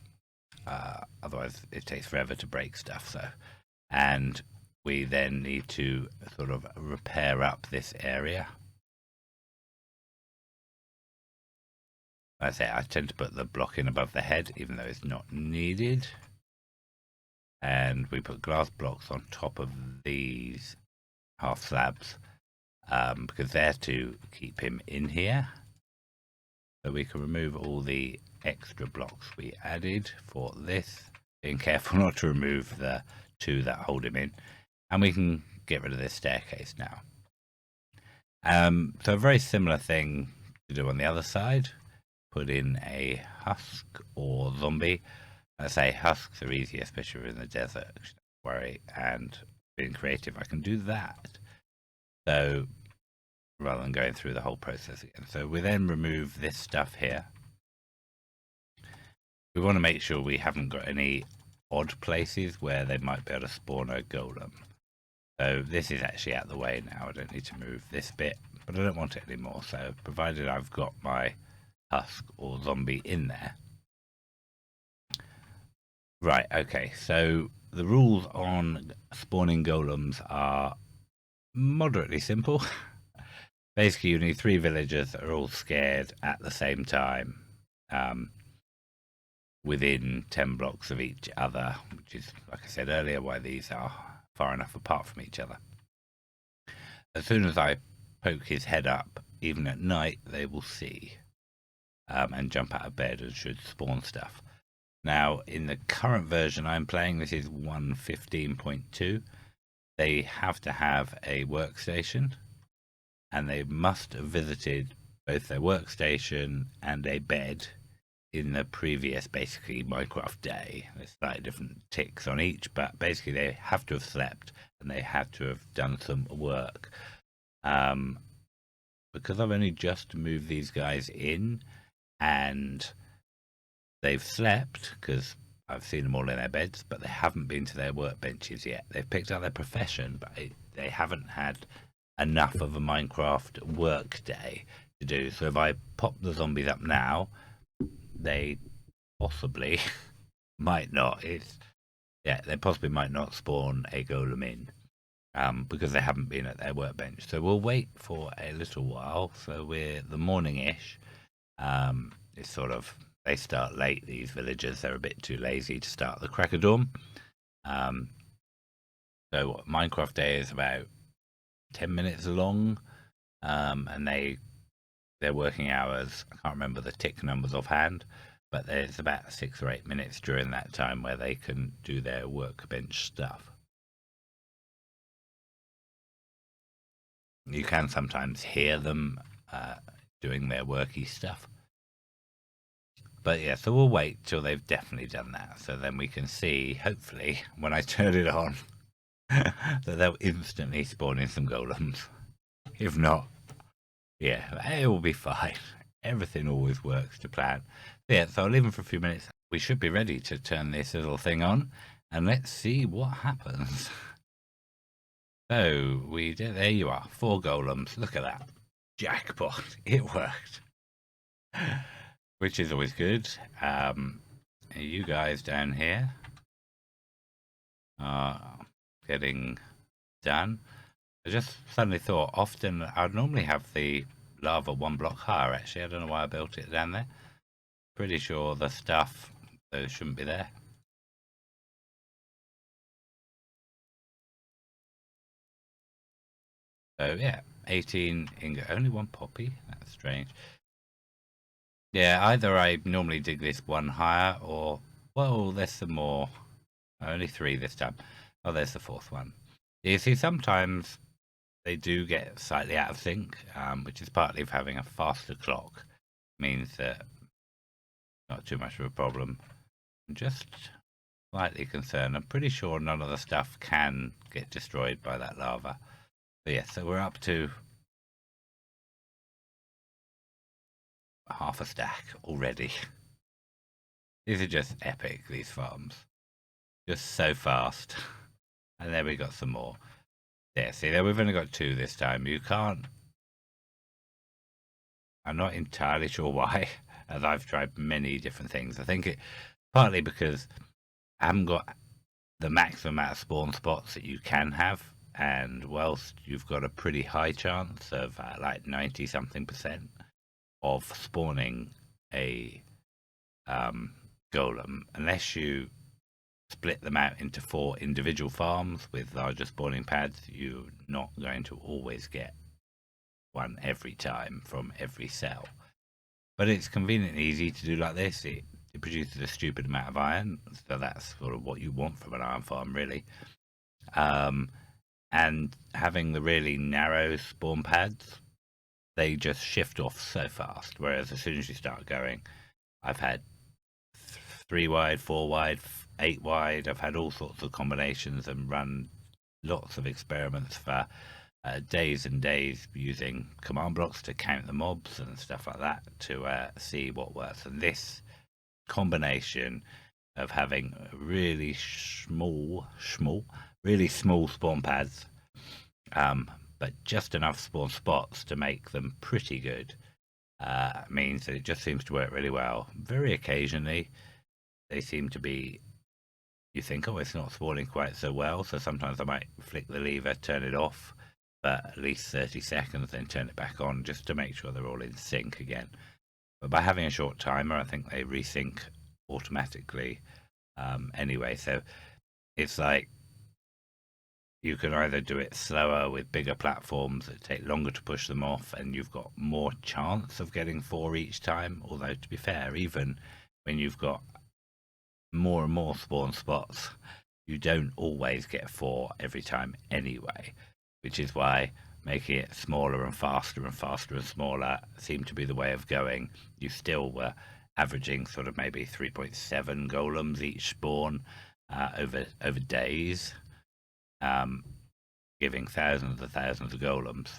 otherwise it takes forever to break stuff. So, and we then need to sort of repair up this area. I say I tend to put the block in above the head, even though it's not needed. And we put glass blocks on top of these half slabs because they're to keep him in here. So we can remove all the extra blocks we added for this. Being careful not to remove the 2 that hold him in. And we can get rid of this staircase now. So a very similar thing to do on the other side. Put in a husk or zombie. I say husks are easy, especially if we're in the desert. Don't worry. And being creative, I can do that. So rather than going through the whole process again. So we then remove this stuff here. We want to make sure we haven't got any odd places where they might be able to spawn a golem. So this is actually out of the way now. I don't need to move this bit, but I don't want it anymore. So provided I've got my husk or zombie in there. Right, okay, so the rules on spawning golems are moderately simple. Basically, you need 3 villagers that are all scared at the same time, within 10 blocks of each other, which is, like I said earlier, why these are far enough apart from each other. As soon as I poke his head up, even at night, they will see and jump out of bed and should spawn stuff. Now, in the current version I'm playing, this is 1.15.2, they have to have a workstation, and they must have visited both their workstation and a bed in the previous, basically, Minecraft day. There's slightly different ticks on each, but basically they have to have slept, and they have to have done some work. Because I've only just moved these guys in, and they've slept, because I've seen them all in their beds, but they haven't been to their workbenches yet. They've picked up their profession, but they haven't had enough of a Minecraft work day to do. So if I pop the zombies up now, they possibly might not. They possibly might not spawn a golem in. Because they haven't been at their workbench. So we'll wait for a little while. So we're the morning-ish. It's sort of, they start late, these villagers. They're a bit too lazy to start the crack of dawn. So Minecraft Day is about 10 minutes long. And their working hours, I can't remember the tick numbers offhand, but there's about 6 or 8 minutes during that time where they can do their workbench stuff. You can sometimes hear them doing their worky stuff. But yeah, so we'll wait till they've definitely done that. So then we can see, hopefully, when I turn it on, that they'll instantly spawn in some golems. If not, yeah, it will be fine. Everything always works to plan. Yeah, so I'll leave them for a few minutes. We should be ready to turn this little thing on. And let's see what happens. So we did. There you are, 4 golems. Look at that, jackpot! It worked, which is always good. You guys down here are getting done. I just suddenly thought, often I'd normally have the lava 1 block higher. Actually, I don't know why I built it down there. Pretty sure the stuff those shouldn't be there. So yeah, 18 ingot, only 1 poppy. That's strange. Yeah, either I normally dig this 1 higher, or well, there's some more. Only 3 this time. Oh, there's the 4th one. You see, sometimes they do get slightly out of sync, which is partly of having a faster clock. Means that not too much of a problem. I'm just slightly concerned. I'm pretty sure none of the stuff can get destroyed by that lava. But yeah, so we're up to half a stack already. These are just epic, these farms. Just so fast. And then we got some more. Yeah, see, there we've only got 2 this time. You can't... I'm not entirely sure why, as I've tried many different things. I think it partly because I haven't got the maximum amount of spawn spots that you can have, and whilst you've got a pretty high chance of like 90-something% of spawning a golem, unless you split them out into 4 individual farms with larger spawning pads, you're not going to always get one every time from every cell. But it's convenient and easy to do like this. It produces a stupid amount of iron, so that's sort of what you want from an iron farm, really. And having the really narrow spawn pads, they just shift off so fast, whereas as soon as you start going, I've had 3 wide, 4 wide, 8 wide. I've had all sorts of combinations and run lots of experiments for days and days using command blocks to count the mobs and stuff like that to see what works. And this combination of having really small spawn pads, but just enough spawn spots to make them pretty good, means that it just seems to work really well. Very occasionally, they seem to be, you think, oh, it's not spawning quite so well, so sometimes I might flick the lever, turn it off for at least 30 seconds, then turn it back on just to make sure they're all in sync again. But by having a short timer, I think they resync automatically anyway. So it's like you can either do it slower with bigger platforms that take longer to push them off, and you've got more chance of getting 4 each time. Although, to be fair, even when you've got more and more spawn spots, you don't always get 4 every time anyway, which is why making it smaller and faster and faster and smaller seemed to be the way of going. You still were averaging sort of maybe 3.7 golems each spawn over days, giving thousands and thousands of golems.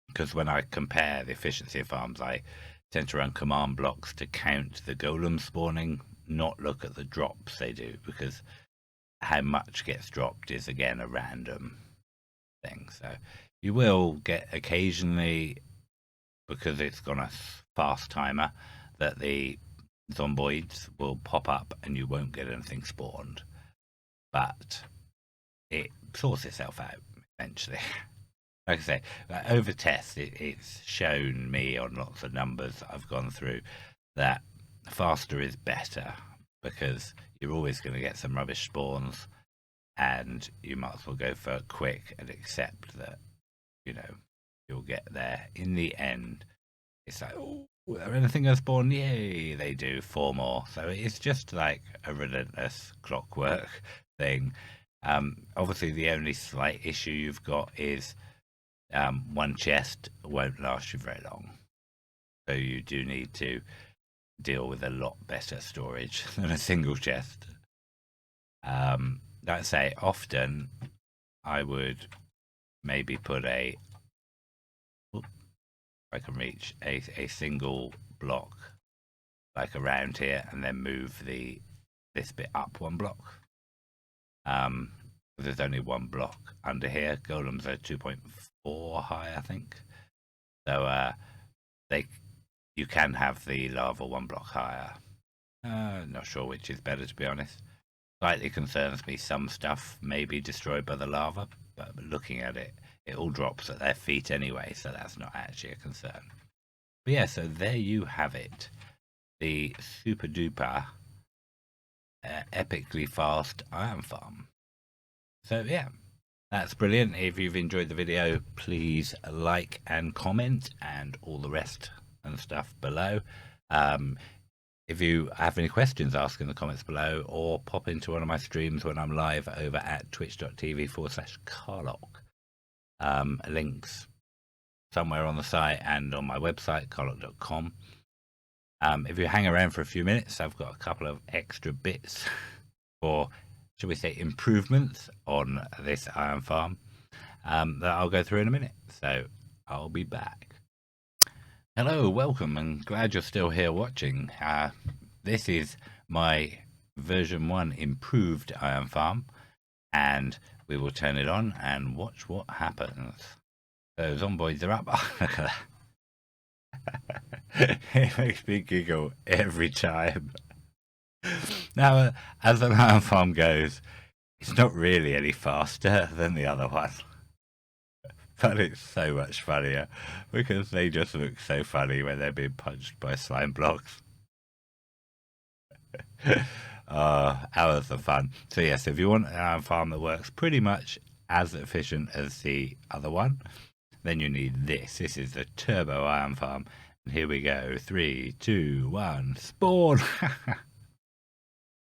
Because when I compare the efficiency of farms, I tend to run command blocks to count the golem spawning not look at the drops they do, because how much gets dropped is again a random thing. So you will get occasionally, because it's got a fast timer, that the zomboids will pop up and you won't get anything spawned, but it sorts itself out eventually. Like I say, over test, it's shown me on lots of numbers that I've gone through that faster is better, because you're always going to get some rubbish spawns, and you might as well go for quick and accept that, you know, you'll get there. In the end, it's like, oh, are anything going to spawn? Yay, they do 4 more. So it's just like a relentless clockwork thing. Obviously, the only slight issue you've got is one chest won't last you very long. So you do need to deal with a lot better storage than a single chest. Like I say, often I would maybe put I can reach a single block like around here, and then move this bit up 1 block. There's only 1 block under here. Golems are 2.4 high, I think. So you can have the lava 1 block higher. Not sure which is better, to be honest. Slightly concerns me some stuff may be destroyed by the lava, but looking at it, it all drops at their feet anyway, so that's not actually a concern. But yeah, so there you have it. The super duper epically fast iron farm. So yeah, that's brilliant. If you've enjoyed the video, please like and comment and all the rest and stuff below. If you have any questions, ask in the comments below, or pop into one of my streams when I'm live over at twitch.tv/Karloc. Links somewhere on the site and on my website, karloc.com. If you hang around for a few minutes, I've got a couple of extra bits for, shall we say, improvements on this iron farm that I'll go through in a minute. So I'll be back. Hello, welcome, and glad you're still here watching. This is my version 1 improved iron farm, and we will turn it on and watch what happens. So zomboids are up. Look at that. It makes me giggle every time. Now, as an iron farm goes, it's not really any faster than the other one. But it's so much funnier, because they just look so funny when they're being punched by slime blocks. Hours of fun. So yes, if you want an iron farm that works pretty much as efficient as the other one, then you need this. This is the turbo iron farm. And here we go. 3, 2, 1, spawn!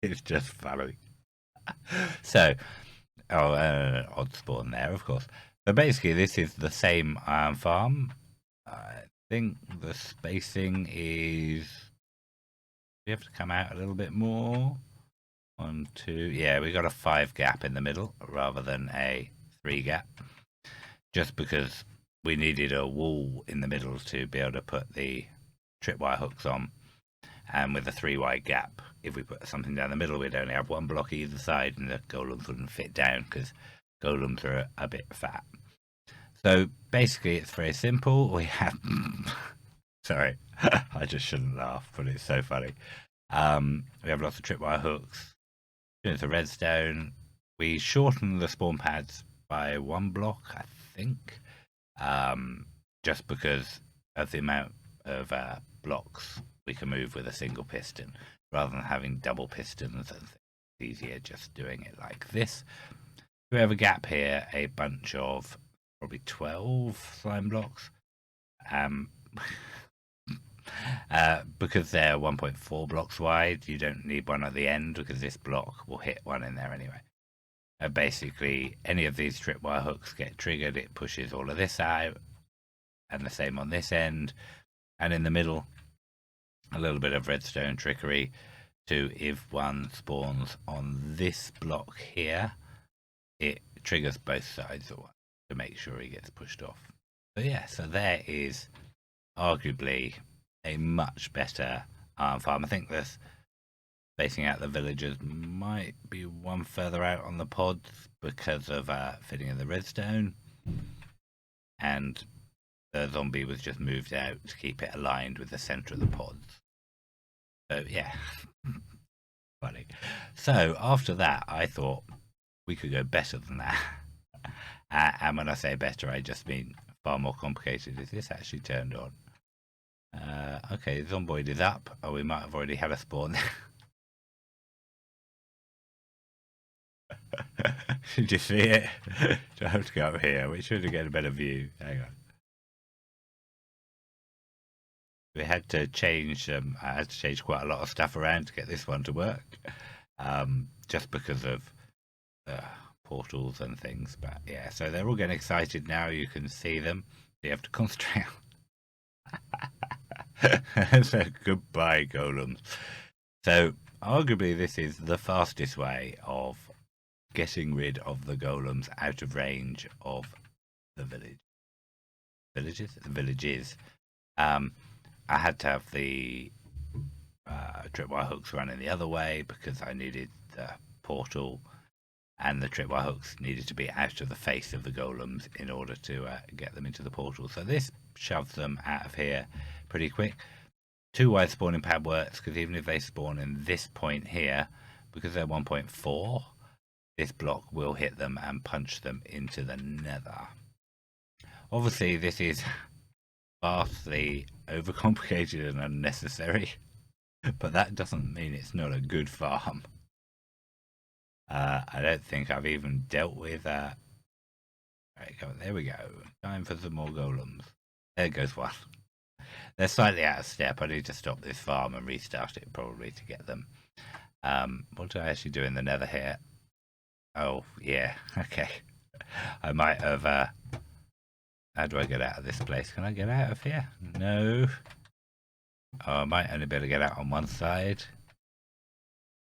It's just funny. So, odd spawn there, of course. So basically, this is the same iron farm. I think the spacing is... We have to come out a little bit more. 1, 2... Yeah, we got a 5 gap in the middle rather than a 3 gap. Just because we needed a wall in the middle to be able to put the tripwire hooks on. And with a 3 wide gap, if we put something down the middle, we'd only have 1 block either side, and the golems wouldn't fit down, because golems are a bit fat. So basically, it's very simple. We have... Sorry, I just shouldn't laugh, but it's so funny. We have lots of tripwire hooks. It's a redstone. We shorten the spawn pads by 1 block, I think, just because of the amount of blocks we can move with a single piston, rather than having double pistons. It's easier just doing it like this. We have a gap here, a bunch of probably 12 slime blocks. Because they're 1.4 blocks wide, you don't need one at the end, because this block will hit one in there anyway. Basically, any of these tripwire hooks get triggered, it pushes all of this out, and the same on this end. And in the middle, a little bit of redstone trickery to, if one spawns on this block here, it triggers both sides at once to make sure he gets pushed off. So yeah, so there is arguably a much better iron farm. I think spacing out the villagers might be one further out on the pods because of fitting in the redstone, and the zombie was just moved out to keep it aligned with the center of the pods. So yeah, funny. So after that, I thought we could go better than that. And when I say better, I just mean far more complicated. Is this actually turned on? Okay, Zomboid is up. Oh, we might have already had a spawn. Did you see it? Do I have to go up here? We should get a better view. Hang on. We had to change. I had to change quite a lot of stuff around to get this one to work, just because of portals and things. But yeah, so they're all getting excited now. You can see them. You have to concentrate. So goodbye, golems. So arguably, this is the fastest way of getting rid of the golems out of range of the villages. I had to have the tripwire hooks running the other way because I needed the portal, and the tripwire hooks needed to be out of the face of the golems in order to get them into the portal. So this shoves them out of here pretty quick. 2-wide spawning pad works because even if they spawn in this point here, because they're 1.4, this block will hit them and punch them into the nether. Obviously, this is vastly overcomplicated and unnecessary, but that doesn't mean it's not a good farm. I don't think I've even dealt with right, there we go. Time for some more golems. There goes one. They're slightly out of step. I need to stop this farm and restart it probably to get them. What do I actually do in the nether here? Oh, yeah, okay. I might have... how do I get out of this place? Can I get out of here? No. Oh, I might only be able to get out on one side.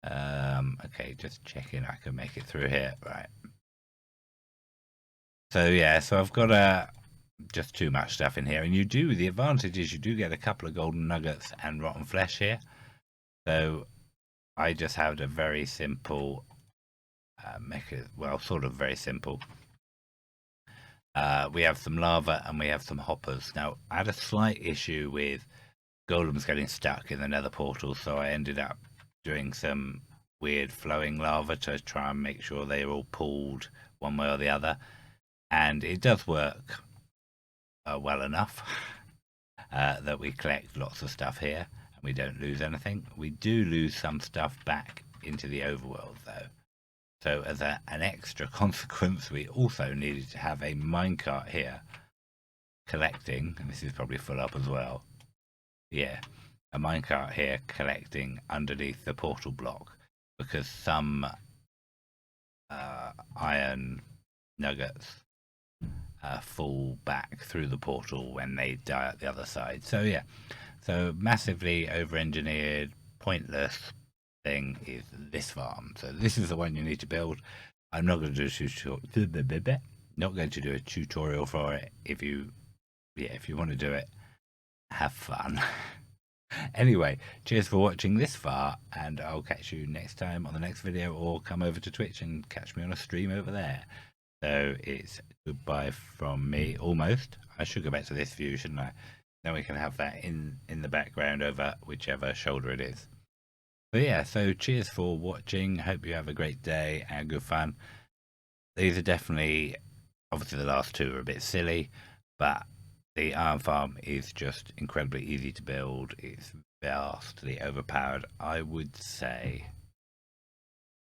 Okay, just checking I can make it through here. Right. So, yeah, so I've got just too much stuff in here. And the advantage is you do get a couple of golden nuggets and rotten flesh here. So I just had a very simple... sort of very simple. We have some lava and we have some hoppers. Now, I had a slight issue with golems getting stuck in the nether portal, so I ended up doing some weird flowing lava to try and make sure they were all pulled one way or the other. And it does work well enough that we collect lots of stuff here and we don't lose anything. We do lose some stuff back into the overworld, though. So as an extra consequence, we also needed to have a minecart here collecting, and this is probably full up as well. Yeah, a minecart here collecting underneath the portal block because some iron nuggets fall back through the portal when they die at the other side. So yeah, so massively over-engineered, pointless thing is this farm. So this is the one you need to build. I'm not going to do a tutorial for it. If you want to do it, have fun. Anyway, cheers for watching this far, and I'll catch you next time on the next video, or come over to Twitch and catch me on a stream over there. So it's goodbye from me, almost. I should go back to this view, shouldn't I? Then we can have that in the background over whichever shoulder it is. But yeah, so cheers for watching. Hope you have a great day and good fun. These are definitely, obviously the last two are a bit silly, but the iron farm is just incredibly easy to build. It's vastly overpowered. I would say,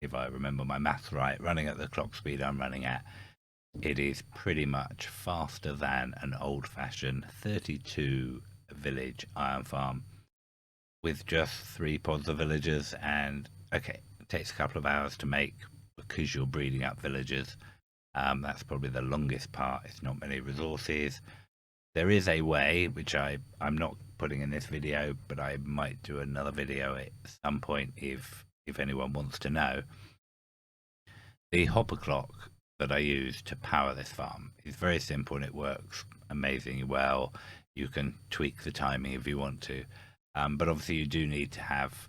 if I remember my maths right, running at the clock speed I'm running at, it is pretty much faster than an old-fashioned 32 village iron farm with just 3 pods of villagers. And okay, it takes a couple of hours to make because you're breeding up villagers. That's probably the longest part. It's not many resources. There is a way, which I'm not putting in this video, but I might do another video at some point if anyone wants to know. The hopper clock that I use to power this farm is very simple and it works amazingly well. You can tweak the timing if you want to, but obviously you do need to have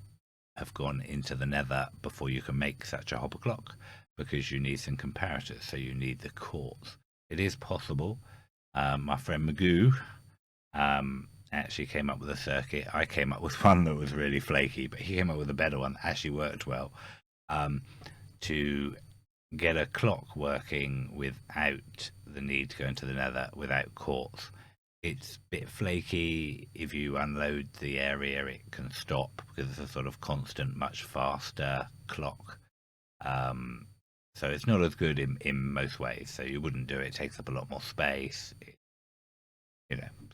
have gone into the nether before you can make such a hopper clock, because you need some comparators, so you need the quartz. It is possible. My friend Magoo actually came up with a circuit. I came up with one that was really flaky, but he came up with a better one that actually worked well, to get a clock working without the need to go into the nether, without quartz. It's a bit flaky. If you unload the area, it can stop because it's a sort of constant, much faster clock. So it's not as good in most ways. So you wouldn't do it. It takes up a lot more space.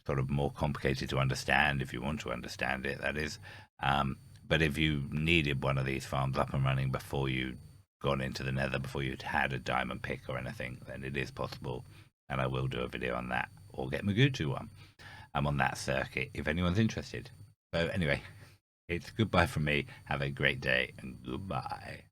Sort of more complicated to understand if you want to understand it, that is. But if you needed one of these farms up and running before you'd gone into the nether, before you'd had a diamond pick or anything, then it is possible. And I will do a video on that, or get Magoo to one. I'm on that circuit if anyone's interested. So anyway, it's goodbye from me. Have a great day and goodbye.